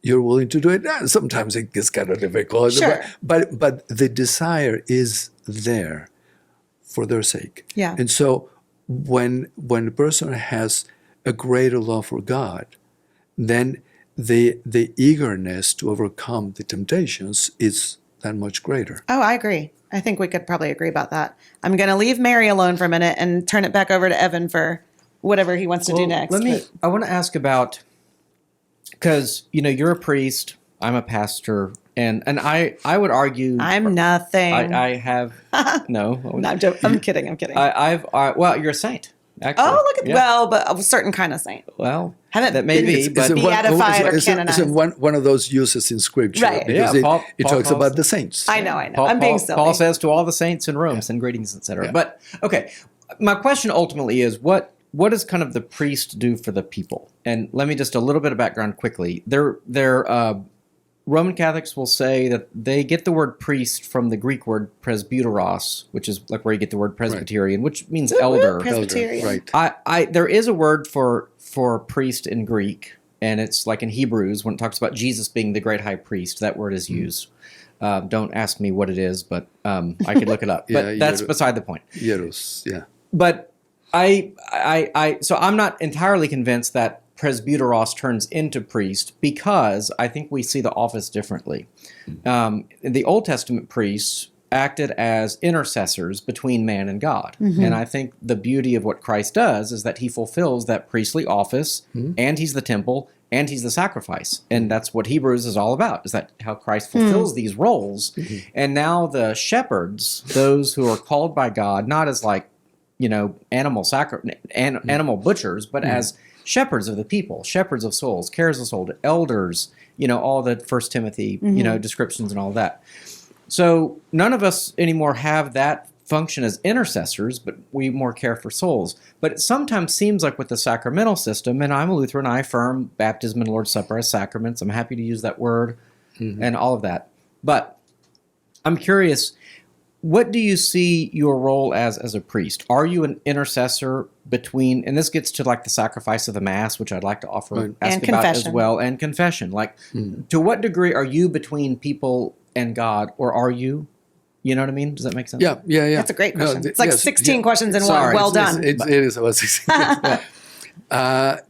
you're willing to do it. Sometimes it gets kind of difficult. Sure. But the desire is there for their sake. Yeah. And so when a person has a greater love for God, then the eagerness to overcome the temptations is that much greater. Oh, I agree. I think we could probably agree about that. I'm going to leave Mary alone for a minute and turn it back over to Evan for whatever he wants to do next. I want to ask about, because, you're a priest, I'm a pastor, and I would argue... I'm nothing. I have... No. I'm kidding. Well, you're a saint. Actually. Oh, look at well, but a certain kind of saint. Well, haven't that may be, but beatified or canonized. It's one of those uses in Scripture, right? Because Paul talks about the saints. I know. I'm being silly. Paul says to all the saints in Rome, send greetings, etc. Yeah. But okay, my question ultimately is what does kind of the priest do for the people? And let me just a little bit of background quickly. Roman Catholics will say that they get the word priest from the Greek word presbyteros, which is like where you get the word Presbyterian, which means elder. Presbyterian. Right. There is a word for priest in Greek, and it's like in Hebrews when it talks about Jesus being the great high priest. That word is used. Don't ask me what it is, but I could look it up. But that's beside the point. Hieros, yeah. But so I'm not entirely convinced that presbyteros turns into priest, because I think we see the office differently. The Old Testament priests acted as intercessors between man and God. And I think the beauty of what Christ does is that he fulfills that priestly office, and he's the temple, and he's the sacrifice. And that's what Hebrews is all about, is that how Christ fulfills these roles. And now the shepherds, those who are called by God, not as like, animal butchers, but as shepherds of the people, shepherds of souls, cares of soul, elders, all the First Timothy, descriptions and all that. So none of us anymore have that function as intercessors, but we more care for souls. But it sometimes seems like with the sacramental system, and I'm a Lutheran, I affirm baptism and Lord's Supper as sacraments. I'm happy to use that word and all of that. But I'm curious, what do you see your role as a priest? Are you an intercessor between, and this gets to like the sacrifice of the Mass, which I'd like to ask and about confession. as well, and confession. Like, to what degree are you between people and God, or are you? You know what I mean? Does that make sense? Yeah. That's a great question. It's like 16 questions in Sorry. one. Well done. It is about 16. That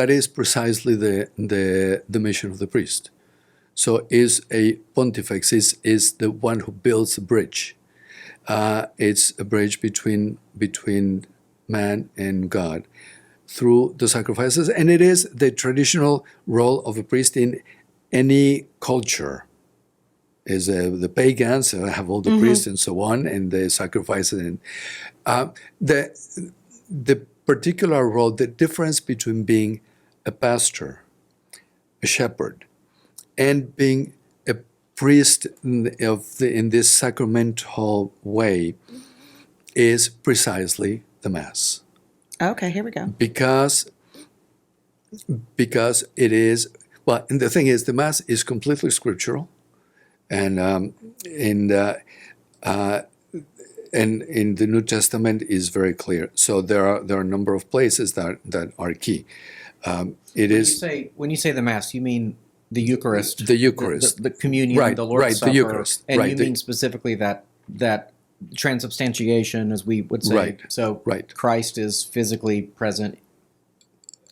is precisely the mission of the priest. So is a pontifex is the one who builds a bridge. It's a bridge between man and God through the sacrifices, and it is the traditional role of a priest in any culture. Is the pagans have all the priests and so on, and the sacrifices, and the particular role, the difference between being a pastor, a shepherd, and being a priest in this sacramental way is precisely the Mass. Okay, here we go. Because it is, well, and the thing is, the Mass is completely scriptural, and in the New Testament is very clear. So there are a number of places that are key. When you say the Mass, you mean the Eucharist, the Eucharist, the communion, the Lord's Supper, the Eucharist, and you mean specifically that transubstantiation, as we would say. Right. So Christ is physically present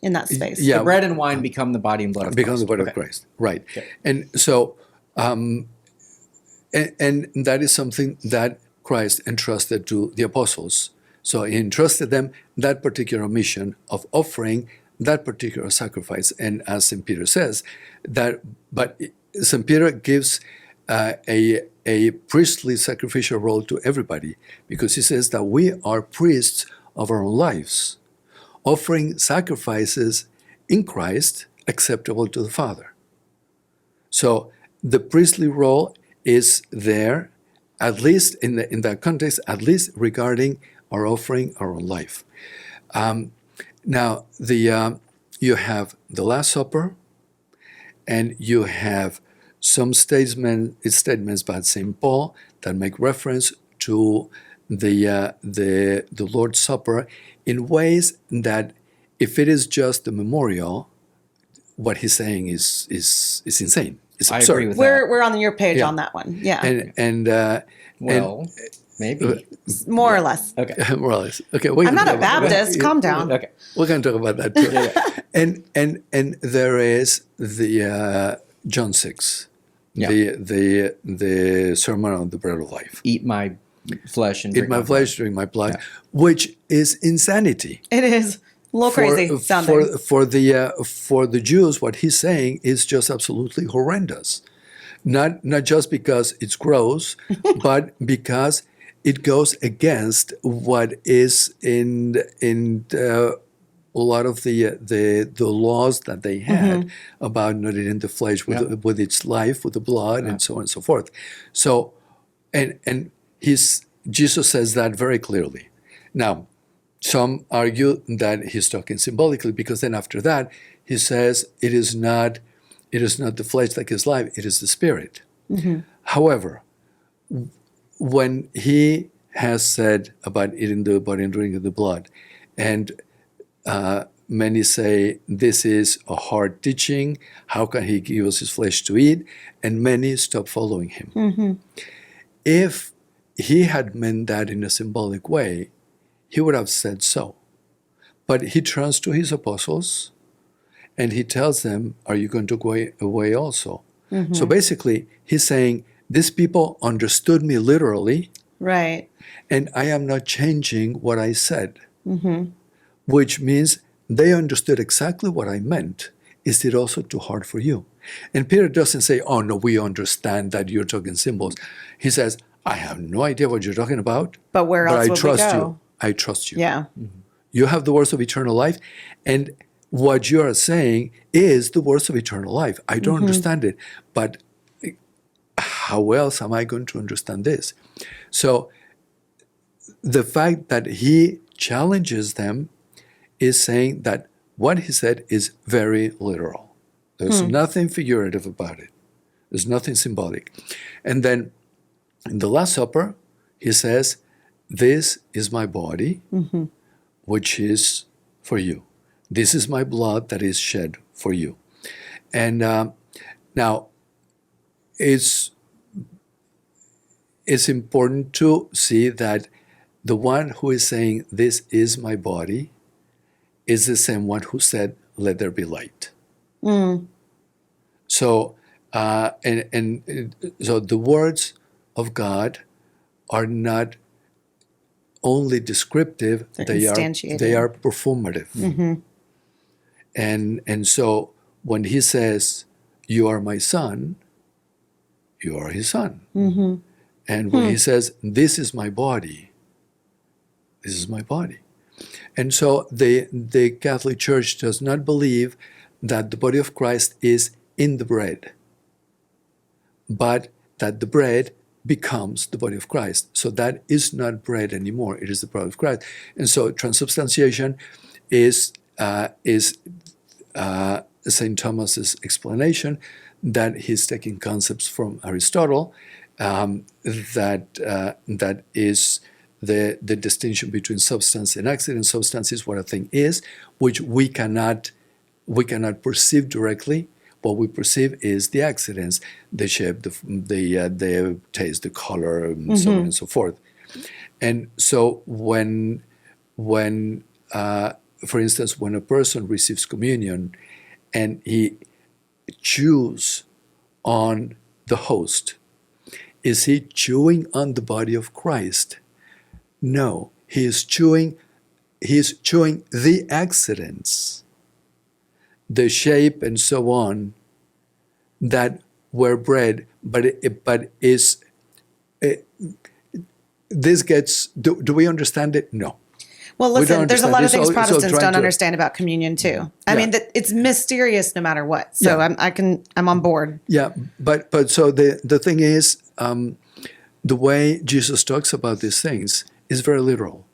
in that space. The bread and wine become the body and blood of Christ. Become the body of Christ, right? Okay. And so, and that is something that Christ entrusted to the apostles. So he entrusted them that particular mission of offering that particular sacrifice. And as St. Peter says, but St. Peter gives a priestly sacrificial role to everybody, because he says that we are priests of our own lives, offering sacrifices in Christ acceptable to the Father. So the priestly role is there, at least in that context, at least regarding our offering our own life. Now, you have the Last Supper, and you have some statements by St. Paul that make reference to the Lord's Supper in ways that, if it is just a memorial, what he's saying is insane. It's absurd. I agree with that. We're on your page on that one. Yeah. Maybe. More or less. Okay. More or less. Okay. I'm not a Baptist. Calm down. Okay. We're going to talk about that too. And there is the John 6, the Sermon on the Bread of Life. Eat my flesh and drink my flesh, drink my blood, which is insanity. It is a little crazy sounding. For the Jews, what he's saying is just absolutely horrendous. Not just because it's gross, but because it goes against what is in a lot of the laws that they had about not eating the flesh with its life, with the blood, and so on and so forth. So, and Jesus says that very clearly. Now, some argue that he's talking symbolically, because then after that he says it is not the flesh that gives life; it is the Spirit. However, when he has said about eating the body and drinking the blood, and many say this is a hard teaching. How can he give us his flesh to eat? And many stop following him. If he had meant that in a symbolic way, he would have said so. But he turns to his apostles and he tells them, are you going to go away also? So basically, he's saying, these people understood me literally, Right. and I am not changing what I said, which means they understood exactly what I meant. Is it also too hard for you? And Peter doesn't say, oh, no, we understand that you're talking symbols. He says, I have no idea what you're talking about, But where else I would trust we go? you. I trust you. Yeah. You have the words of eternal life, and what you are saying is the words of eternal life. I don't understand it, but how else am I going to understand this? So the fact that he challenges them is saying that what he said is very literal. There's nothing figurative about it. There's nothing symbolic. And then in the Last Supper, he says, this is my body, which is for you. This is my blood that is shed for you. And now, it's important to see that the one who is saying, this is my body, is the same one who said, let there be light. So, so the words of God are not only descriptive, they are performative. And so when he says, you are my son, you are his son. And when he says, this is my body, this is my body. And so the Catholic Church does not believe that the body of Christ is in the bread, but that the bread becomes the body of Christ. So that is not bread anymore, it is the body of Christ. And so transubstantiation is St. Thomas's explanation that he's taking concepts from Aristotle, that is the distinction between substance and accident. Substance is what a thing is, which we cannot perceive directly. What we perceive is the accidents, the shape, the taste, the color, and so on and so forth. And so when for instance, when a person receives communion and he chews on the host, is he chewing on the body of Christ? No, he is chewing the accidents, the shape and so on that were bread, this gets, do we understand it? No. Well, listen, there's a lot of things Protestants don't to understand about communion too. I mean, that it's mysterious no matter what. So I'm on board. Yeah, but so the thing is, the way Jesus talks about these things is very literal.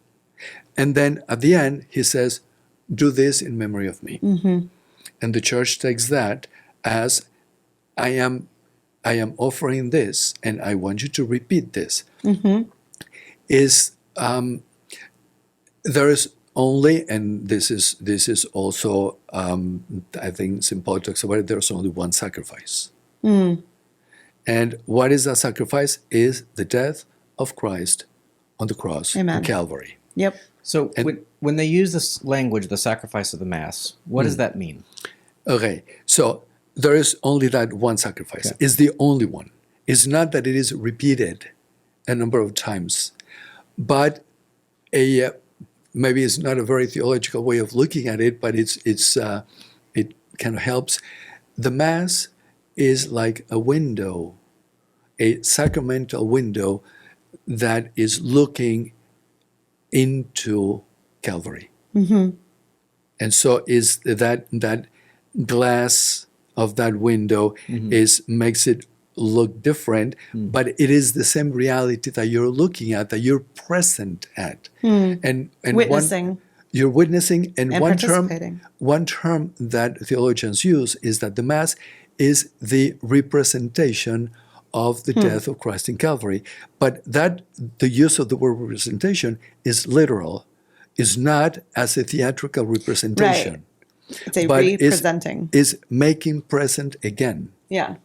And then at the end, he says, do this in memory of me. And the church takes that as, I am offering this, and I want you to repeat this. There is only, and this is also, I think St. Paul talks about it, there's only one sacrifice. And what is that sacrifice? Is the death of Christ on the cross in Calvary. Yep. So when they use this language, the sacrifice of the Mass, what does that mean? Okay, so there is only that one sacrifice. It's the only one. It's not that it is repeated a number of times, but maybe it's not a very theological way of looking at it, but it kind of helps. The Mass is like a window, a sacramental window that is looking into Calvary. And so is that glass of that window makes it look different, but it is the same reality that you're looking at, that you're present at, and Witnessing. You're witnessing, and participating. one term that theologians use is that the Mass is the representation of the death of Christ in Calvary. But that the use of the word representation is literal. is not as a theatrical representation, It's a but representing. is making present again. Yeah.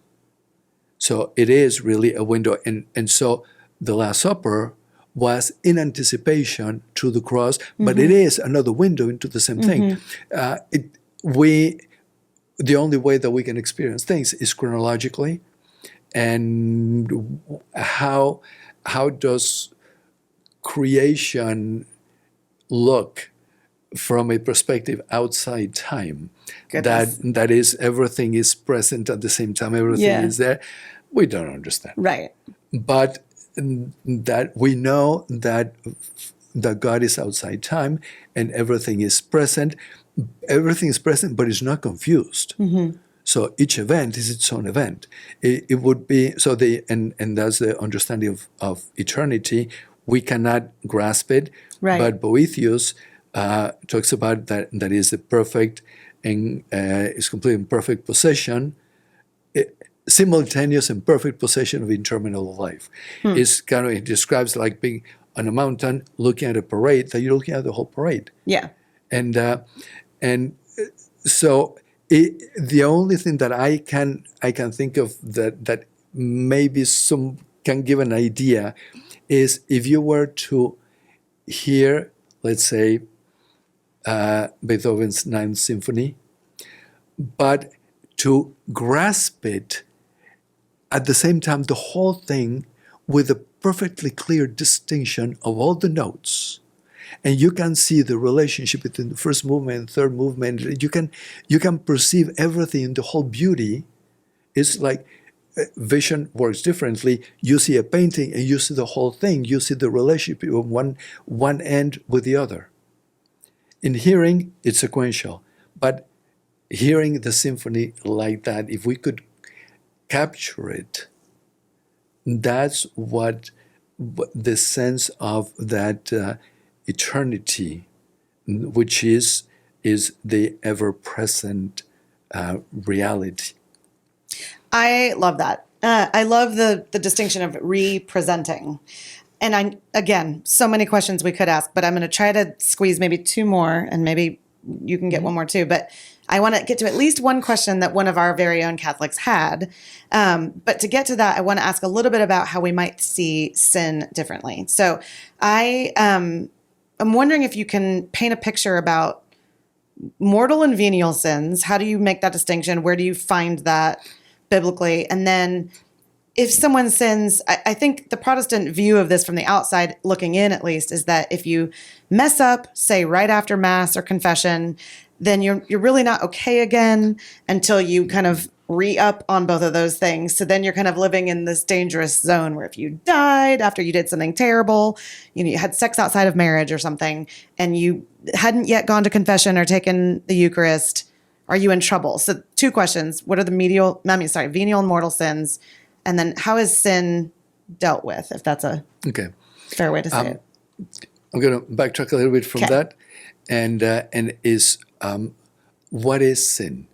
So it is really a window. And so the Last Supper was in anticipation to the cross, but it is another window into the same thing. The only way that we can experience things is chronologically. And how does creation look from a perspective outside time? Goodness. That is, everything is present at the same time, everything is there. We don't understand. Right. But that we know that God is outside time and everything is present. Everything is present, but it's not confused. So each event is its own event. It would be so and that's the understanding of eternity. We cannot grasp it, Right. but Boethius talks about that is the perfect and is complete and perfect possession, simultaneous and perfect possession of interminable life. It's kind of, it describes like being on a mountain looking at a parade, that you're looking at the whole parade. Yeah. And so the only thing that I can think of that maybe some can give an idea is if you were to hear, let's say, Beethoven's Ninth Symphony, but to grasp it at the same time, the whole thing with a perfectly clear distinction of all the notes. And you can see the relationship between the first movement and third movement. You can perceive everything in the whole beauty. It's like vision works differently. You see a painting and you see the whole thing. You see the relationship of one end with the other. In hearing, it's sequential. But hearing the symphony like that, if we could capture it, that's what the sense of that eternity, which is the ever-present reality. I love that. I love the distinction of representing. And again, so many questions we could ask, but I'm going to try to squeeze maybe two more, and maybe you can get one more too. But I want to get to at least one question that one of our very own Catholics had. But to get to that, I want to ask a little bit about how we might see sin differently. So I'm wondering if you can paint a picture about mortal and venial sins. How do you make that distinction? Where do you find that biblically? And then if someone sins, I think the Protestant view of this from the outside looking in, at least, is that if you mess up, say right after Mass or confession, then you're really not okay again until you kind of re-up on both of those things. So then you're kind of living in this dangerous zone where if you died after you did something terrible, you had sex outside of marriage or something, and you hadn't yet gone to confession or taken the Eucharist, are you in trouble? So two questions. What are the venial and mortal sins? And then how is sin dealt with, if that's a fair way to say it? I'm going to backtrack a little bit from that. And is what is sin?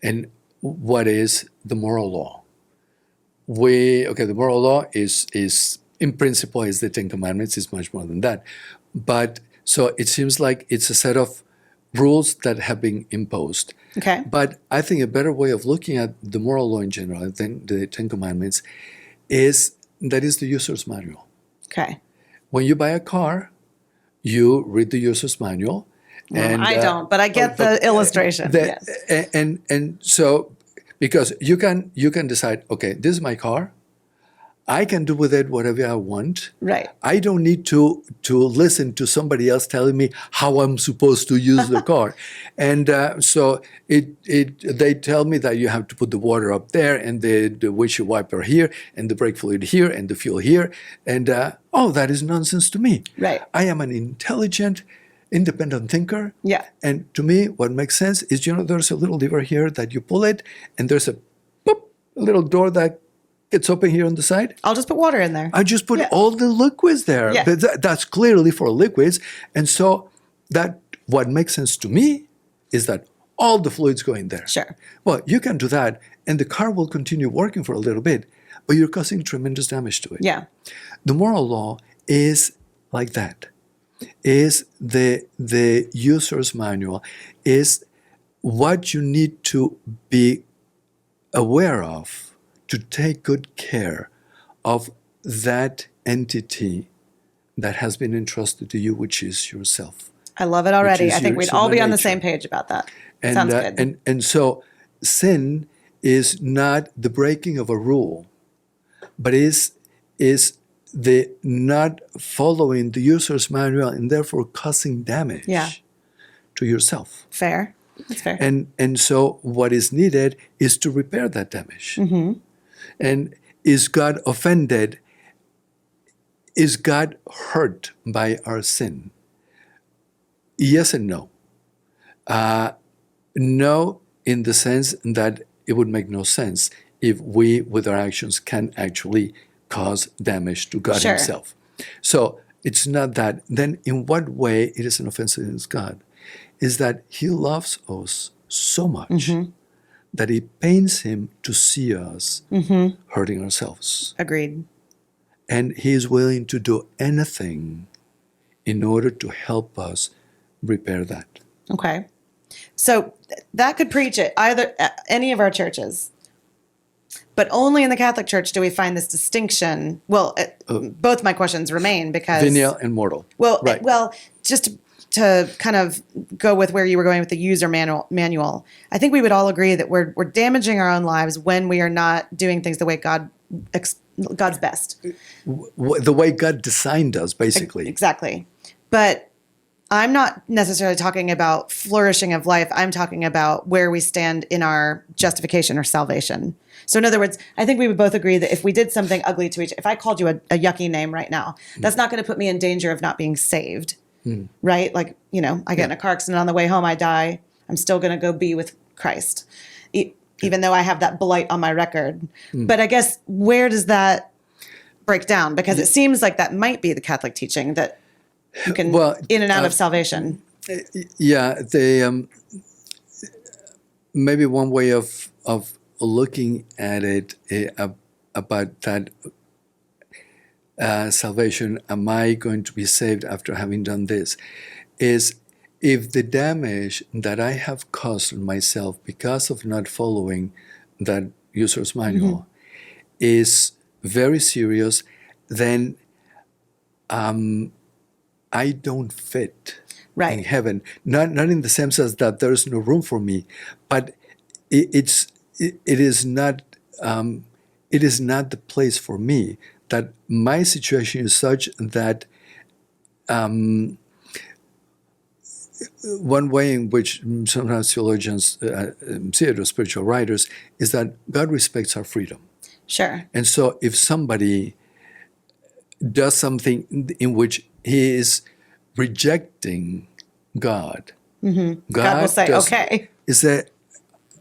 And what is the moral law? The moral law is in principle is the Ten Commandments. It's much more than that. But so it seems like it's a set of rules that have been imposed. Okay. But I think a better way of looking at the moral law in general, than the Ten Commandments, is the user's manual. Okay. When you buy a car, you read the user's manual. And I don't, but I get the illustration. Yes. And so, because you can decide, okay, this is my car. I can do with it whatever I want. Right. I don't need to listen to somebody else telling me how I'm supposed to use the car. And so they tell me that you have to put the water up there and the windshield wiper here and the brake fluid here and the fuel here. And that is nonsense to me. Right. I am an intelligent, independent thinker. Yeah. And to me, what makes sense is, there's a little lever here that you pull it, and there's a little door that gets open here on the side. I'll just put water in there. I just put all the liquids there. Yeah. That's clearly for liquids. And so what makes sense to me is that all the fluids go in there. Sure. Well, you can do that, and the car will continue working for a little bit, but you're causing tremendous damage to it. Yeah. The moral law is like that. is the user's manual, is what you need to be aware of to take good care of that entity that has been entrusted to you, which is yourself. I love it already. is I think your we'd all be human on the nature. same page about that. And, Sounds good. And so sin is not the breaking of a rule, but is the not following the user's manual and therefore causing damage to yourself. Fair. That's fair. And so what is needed is to repair that damage. Mm-hmm. And is God offended? Is God hurt by our sin? Yes and no. No, in the sense that it would make no sense if we, with our actions, can actually cause damage to God Sure. himself. So it's not that. Then in what way it is an offense against God? Is that he loves us so much that it pains him to see us hurting ourselves. Agreed. And he is willing to do anything in order to help us repair that. Okay. So that could preach it either any of our churches. But only in the Catholic Church do we find this distinction. Well, both my questions remain because Venial and mortal. Well, Right. well, just to kind of go with where you were going with the user manual, I think we would all agree that we're damaging our own lives when we are not doing things the way God's best. The way God designed us, basically. Exactly. But I'm not necessarily talking about flourishing of life. I'm talking about where we stand in our justification or salvation. So in other words, I think we would both agree that if we did something ugly to if I called you a yucky name right now, that's not going to put me in danger of not being saved, right? Like, I get in a car accident on the way home, I die. I'm still going to go be with Christ, even though I have that blight on my record. But I guess where does that break down? Because it seems like that might be the Catholic teaching that you can in and out of salvation. Yeah, maybe one way of looking at it about that salvation, am I going to be saved after having done this, is if the damage that I have caused on myself because of not following that user's manual is very serious, then I don't fit in heaven. Not in the sense as that there's no room for me, but it is not the place for me. That my situation is such that one way in which sometimes theologians see it, or spiritual writers, is that God respects our freedom. Sure. And so if somebody does something in which he is rejecting God, God will say, okay. Is that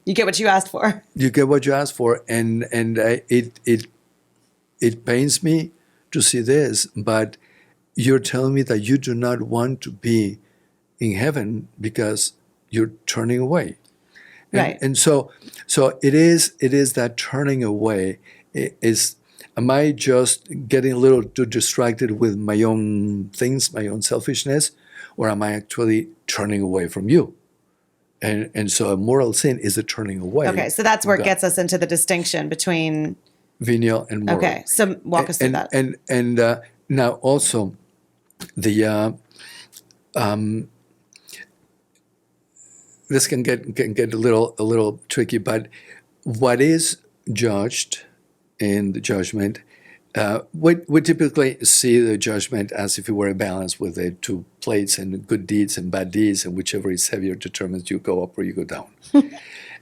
you get what you asked for. You get what you asked for, and it pains me to see this, but you're telling me that you do not want to be in heaven because you're turning away. Right. And so it is that turning away is. Am I just getting a little too distracted with my own things, my own selfishness, or am I actually turning away from you? And so a moral sin is a turning away. Okay, so that's where it gets us into the distinction between venial and moral. Okay, so walk us through that. And now also the this can get a little tricky, but what is judged in the judgment, we typically see the judgment as if it were a balance with the two plates, and good deeds and bad deeds, and whichever is heavier determines you go up or you go down.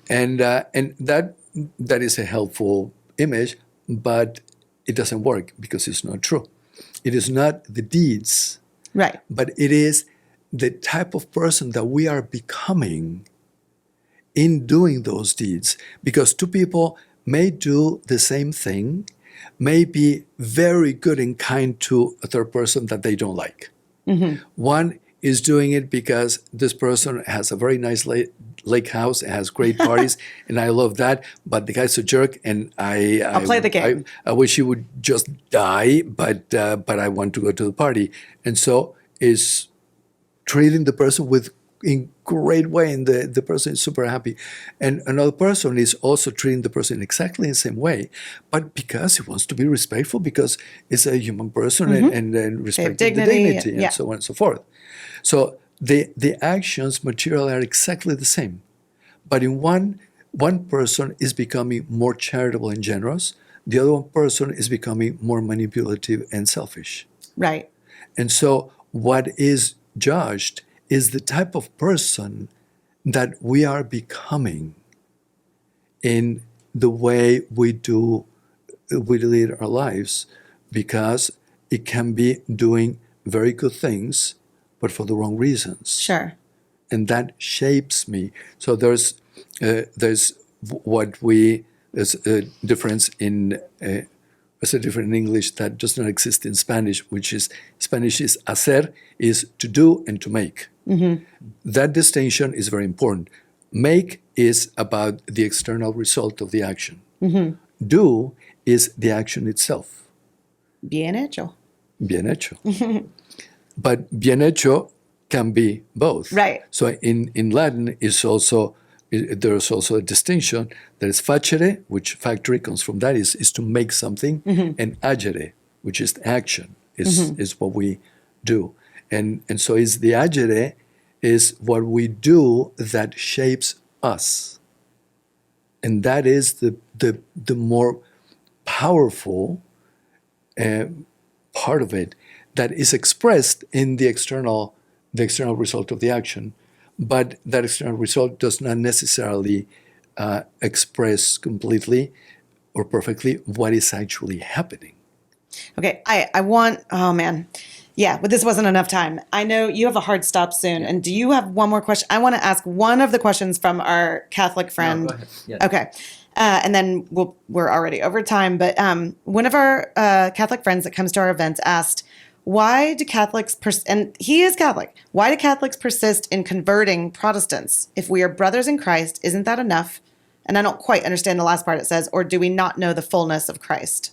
and that is a helpful image, but it doesn't work because it's not true. It is not the deeds, right? But it is the type of person that we are becoming in doing those deeds. Because two people may do the same thing, may be very good and kind to a third person that they don't like. Mm-hmm. One is doing it because this person has a very nice lake house and has great parties, and I love that, but the guy's a jerk, and I'll play the game. I wish he would just die, but I want to go to the party. And so is treating the person with in great way, and the person is super happy, and another person is also treating the person exactly the same way, but because he wants to be respectful, because it's a human person, and respecting the dignity, dignity yeah. and so on and so forth. So the actions material are exactly the same, but in one person is becoming more charitable and generous, the other one person is becoming more manipulative and selfish. Right. And so what is judged is the type of person that we are becoming in the way we lead our lives, because it can be doing very good things, but for the wrong reasons. Sure. And that shapes me. So there's what we there's a difference in there's a difference in English that does not exist in Spanish, which is Spanish is hacer, is to do and to make. That distinction is very important. Make is about the external result of the action. Do is the action itself. Bien hecho. Bien hecho. But bien hecho can be both. Right. So in Latin there's also a distinction. There is facere, which factory comes from that, is to make something, and agere, which is action, is what we do. And so is the agere is what we do that shapes us. And that is the more powerful part of it, that is expressed in the external result of the action, but that external result does not necessarily express completely or perfectly what is actually happening. Okay, I want, oh man. Yeah, but this wasn't enough time. I know you have a hard stop soon. And do you have one more question? I want to ask one of the questions from our Catholic friend. No, go ahead. Yes. Okay. And then we're already over time. But one of our Catholic friends that comes to our events asked, why do Catholics, and he is Catholic, why do Catholics persist in converting Protestants? If we are brothers in Christ, isn't that enough? And I don't quite understand the last part it says, or do we not know the fullness of Christ?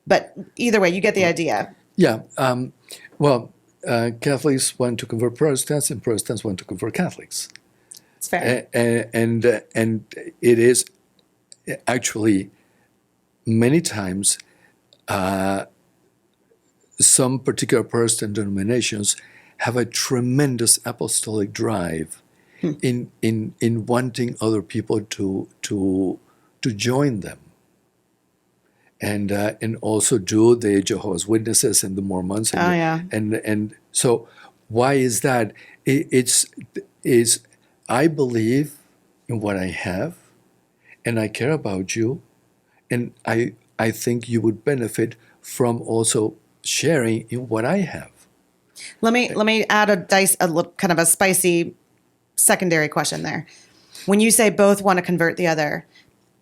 But either way, you get the idea. Yeah. Catholics want to convert Protestants, and Protestants want to convert Catholics. It's fair. And it is actually many times some particular Protestant denominations have a tremendous apostolic drive in wanting other people to join them. And also do the Jehovah's Witnesses and the Mormons. And so why is that? I believe in what I have, and I care about you, and I think you would benefit from also sharing in what I have. Let me add a little kind of a spicy secondary question there. When you say both want to convert the other,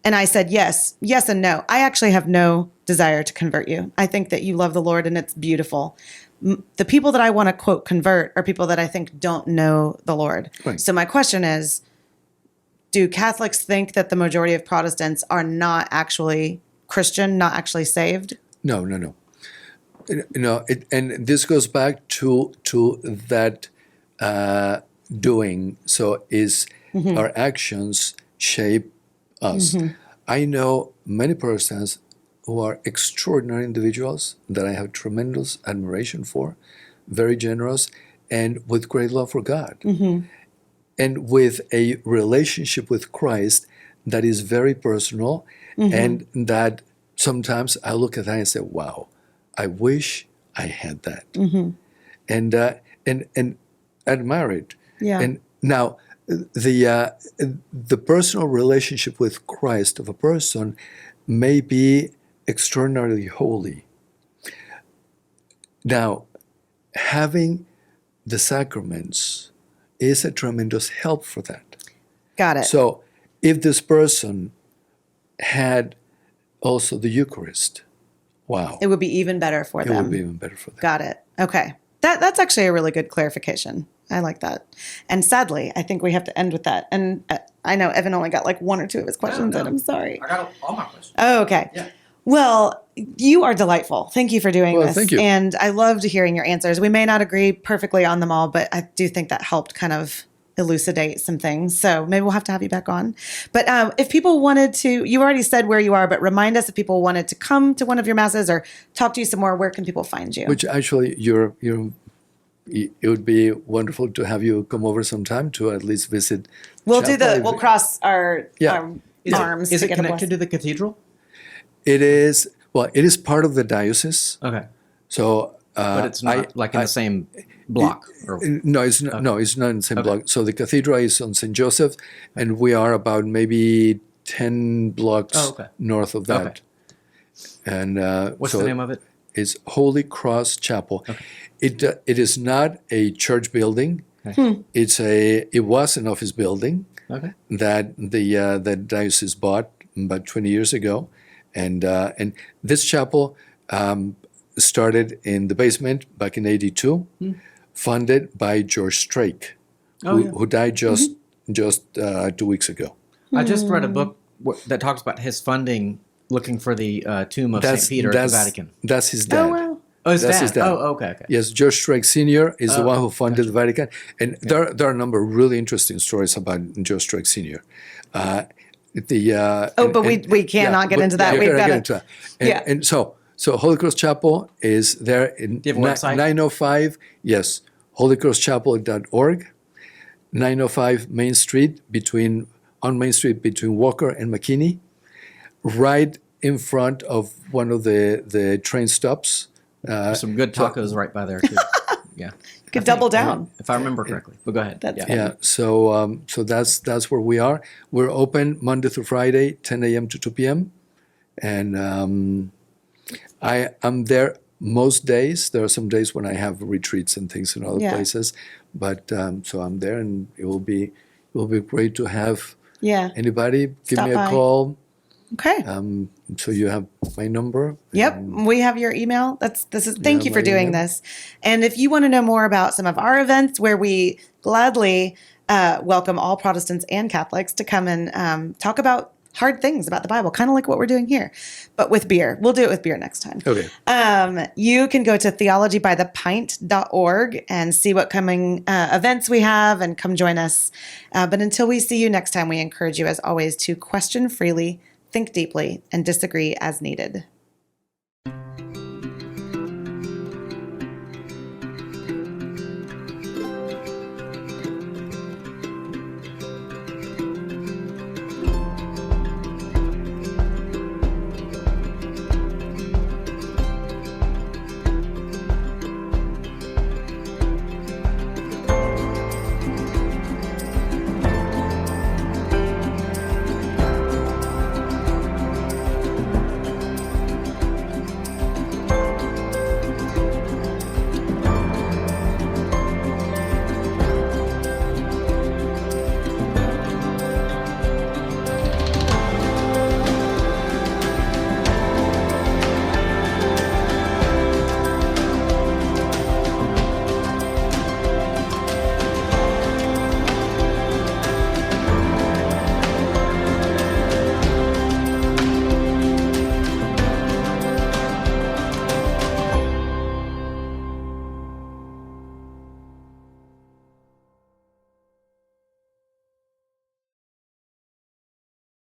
and I said yes and no, I actually have no desire to convert you. I think that you love the Lord and it's beautiful. The people that I want to quote convert are people that I think don't know the Lord. Right. So my question is, do Catholics think that the majority of Protestants are not actually Christian, not actually saved? No. And this goes back to that doing. So is our actions shape us? I know many Protestants who are extraordinary individuals that I have tremendous admiration for, very generous, and with great love for God, and with a relationship with Christ that is very personal, and that sometimes I look at that and say, "Wow, I wish I had that," and admire it. Yeah. And now, the personal relationship with Christ of a person may be extraordinarily holy. Now, having the sacraments is a tremendous help for that. Got it. So if this person had also the Eucharist, wow. It would be even better for them. It would be even better for them. Got it. Okay. That's actually a really good clarification. I like that. And sadly, I think we have to end with that. And I know Evan only got like one or two of his questions in. I'm sorry. I got all my questions. Oh, okay. Yeah. Well, you are delightful. Thank you for doing Well, this. thank you. And I loved hearing your answers. We may not agree perfectly on them all, but I do think that helped kind of elucidate some things. So maybe we'll have to have you back on. But if people wanted to, you already said where you are, but remind us if people wanted to come to one of your masses or talk to you some more, where can people find you? Which actually, it would be wonderful to have you come over sometime to at least visit. We'll chapel. cross our Yeah. arms. Is to it get a connected to the cathedral? It is, well, it is part of the diocese. Okay. So, But it's not in the same block? No, it's not. No, it's not in the same block. So the cathedral is on St. Joseph, and we are about maybe 10 blocks north of that. Okay. And What's so the name of it? It's Holy Cross Chapel. Okay. It is not a church building. Okay. It was an office building that the diocese bought about 20 years ago, and this chapel started in the basement back in '82, funded by George Strake, who died just 2 weeks ago. I just read a book that talks about his funding, looking for the tomb of St. Peter at the Vatican. That's his dad. Oh, wow. Oh, his That's dad. his dad. Oh, okay. Yes, George Strake Sr. is the one who funded the Vatican. And there are a number of really interesting stories about George Strake Sr. But we cannot get into that. Yeah, We've get got into that. And so Holy Cross Chapel is there in Do you have a website? 905, yes, holycrosschapel.org, 905 Main Street between Walker and McKinney, right in front of one of the train stops. There's some good tacos right by there too. Yeah. could double down. If I remember correctly. But go ahead. That's Yeah, so that's where we are. We're open Monday through Friday, 10 a.m. to 2 p.m. And I'm there most days. There are some days when I have retreats and things in other places, but so I'm there, and it will be great to have anybody give Stop me a by. call. Okay. So you have my number. Yep, we have your email. Thank you for doing this. And if you want to know more about some of our events where we gladly welcome all Protestants and Catholics to come and talk about hard things about the Bible, kind of like what we're doing here, but with beer. We'll do it with beer next time. Okay. You can go to theologybythepint.org and see what coming events we have and come join us. But until we see you next time, we encourage you, as always, to question freely, think deeply, and disagree as needed.